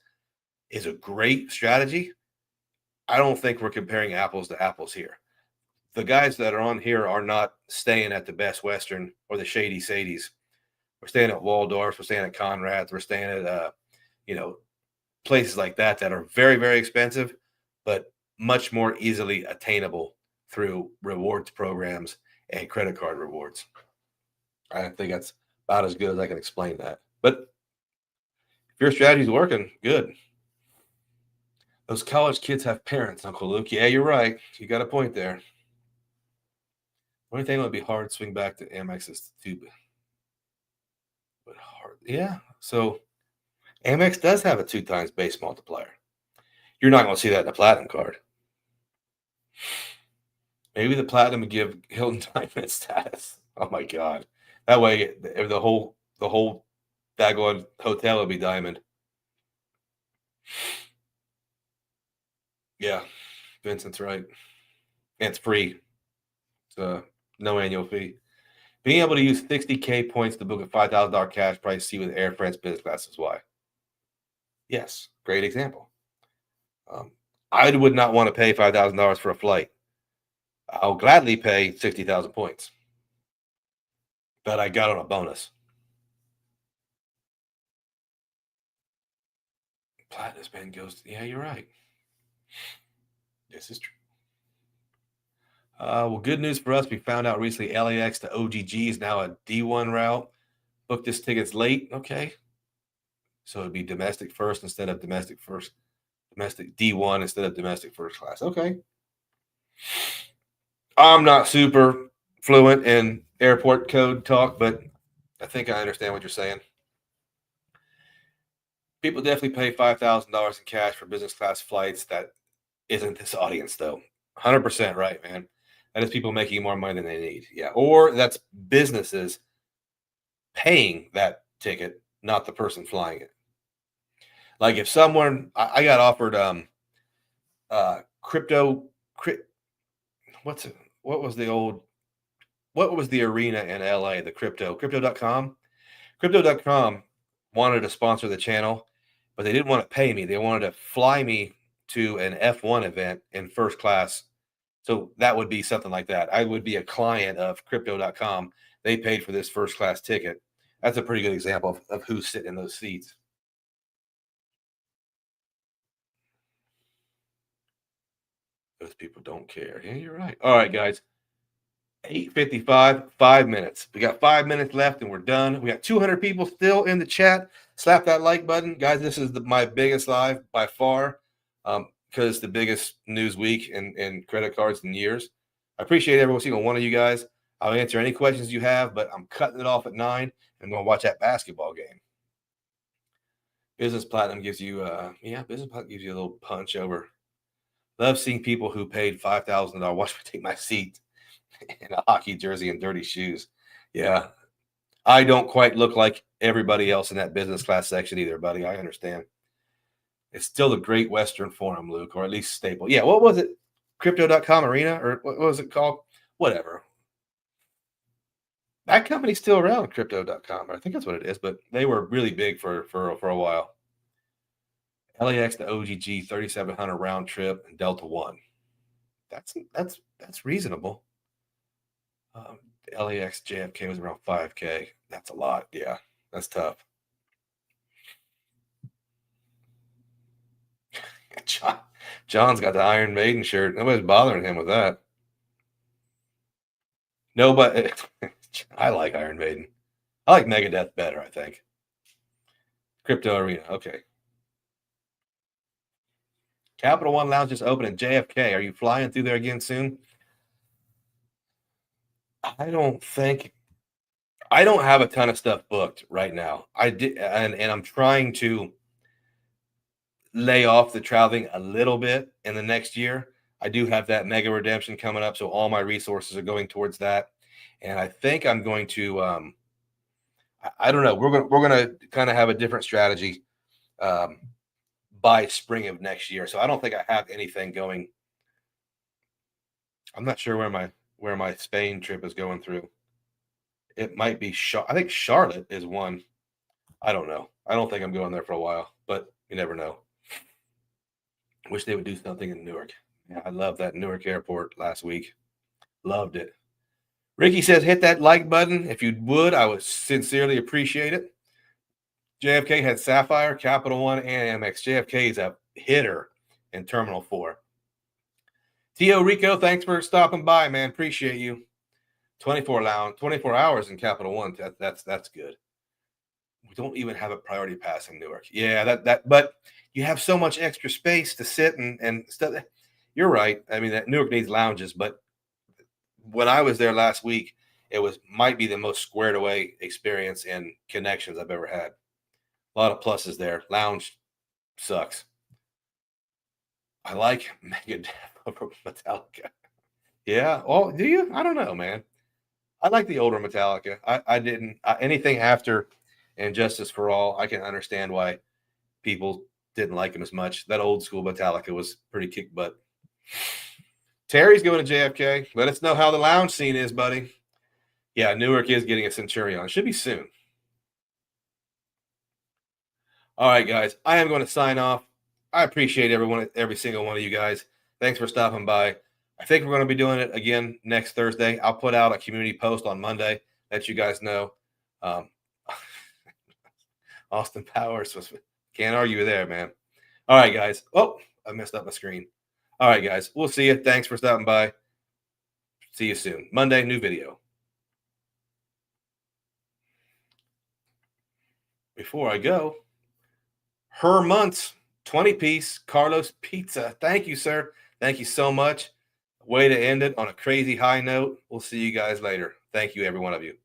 is a great strategy, I don't think we're comparing apples to apples here. The guys that are on here are not staying at the Best Western or the Shady Sadies. We're staying at Waldorf. We're staying at Conrad's. We're staying at, places like that are very, very expensive, but much more easily attainable through rewards programs and credit card rewards. I think that's about as good as I can explain that. But if your strategy's working, good. Those college kids have parents, Uncle Luke. Yeah, you're right. You got a point there. The only thing that would be hard to swing back to Amex is too but hard. Yeah. So Amex does have a 2 times base multiplier. You're not going to see that in a platinum card. Maybe the platinum would give Hilton diamond status. Oh my God! That way, the whole daggone hotel would be diamond. Yeah, Vincent's right. And it's free. It's no annual fee. Being able to use 60K points to book a $5,000 cash price seat with Air France business class is why. Yes, great example. I would not want to pay $5,000 for a flight. I'll gladly pay 60,000 points. But I got on a bonus. Platinum spend goes, yeah, you're right. This is true. Well, good news for us. We found out recently LAX to OGG is now a D1 route. Booked this tickets late. Okay. So it'd be domestic first instead of domestic first. Domestic D1 instead of domestic first class. Okay. I'm not super fluent in airport code talk, but I think I understand what you're saying. People definitely pay $5,000 in cash for business class flights. That isn't this audience, though. 100% right, man. That is people making more money than they need. Yeah. Or that's businesses paying that ticket, not the person flying it. Like if someone, I got offered crypto, what was the arena in LA, the crypto.com? Crypto.com wanted to sponsor the channel, but they didn't want to pay me. They wanted to fly me to an F1 event in first class. So that would be something like that. I would be a client of crypto.com. They paid for this first class ticket. That's a pretty good example of who's sitting in those seats. Those people don't care. Yeah, you're right. All right, guys. 8:55, 5 minutes. We got 5 minutes left and we're done. We got 200 people still in the chat. Slap that like button. Guys, this is my biggest live by far because it's the biggest news week in credit cards in years. I appreciate every single one of you guys. I'll answer any questions you have, but I'm cutting it off at 9. I'm going to watch that basketball game. Business Platinum gives you, Business Platinum gives you a little punch over. Love seeing people who paid $5,000 watch me take my seat in a hockey jersey and dirty shoes. Yeah. I don't quite look like everybody else in that business class section either, buddy. I understand. It's still the Great Western Forum, Luke, or at least staple. Yeah. What was it? Crypto.com Arena, or what was it called? Whatever. That company's still around, Crypto.com. I think that's what it is, but they were really big for a while. LAX to OGG 3,700 round trip and Delta One. That's reasonable. LAX JFK was around 5K. That's a lot. Yeah, that's tough. John's got the Iron Maiden shirt. Nobody's bothering him with that. No, but I like Iron Maiden. I like Megadeth better, I think. Crypto Arena. Okay. Capital One Lounge just opened in JFK. Are you flying through there again soon? I don't have a ton of stuff booked right now. I did, and I'm trying to lay off the traveling a little bit in the next year. I do have that mega redemption coming up, so all my resources are going towards that. And I think I'm going to, I don't know. We're gonna kind of have a different strategy by spring of next year. So I don't think I have anything going. I'm not sure where my Spain trip is going through. It might be I think Charlotte is one. I don't know. I don't think I'm going there for a while, but you never know. Wish they would do something in Newark. Yeah, I love that Newark airport last week. Loved it. Ricky says, hit that like button. If you would, I would sincerely appreciate it. JFK had Sapphire, Capital One, and Amex. JFK is a hitter in Terminal 4. Tio Rico, thanks for stopping by, man. Appreciate you. 24 hours in Capital One. That's good. We don't even have a priority pass in Newark. Yeah, but you have so much extra space to sit and stuff. You're right. I mean, that Newark needs lounges, but when I was there last week, it might be the most squared away experience and connections I've ever had. A lot of pluses there. Lounge sucks. I like Megadeth over Metallica. Yeah. Well, do you? I don't know, man. I like the older Metallica. I didn't anything after Injustice for All. I can understand why people didn't like him as much. That old school Metallica was pretty kick butt. Terry's going to JFK. Let us know how the lounge scene is, buddy. Yeah, Newark is getting a Centurion. It should be soon. All right, guys. I am going to sign off. I appreciate every single one of you guys. Thanks for stopping by. I think we're going to be doing it again next Thursday. I'll put out a community post on Monday, let you guys know. Austin Powers can't argue there, man. All right, guys. Oh, I messed up my screen. All right, guys. We'll see you. Thanks for stopping by. See you soon. Monday, new video. Before I go, her months 20-piece Carlos Pizza. Thank you, sir. Thank you so much. Way to end it on a crazy high note. We'll see you guys later. Thank you, every one of you.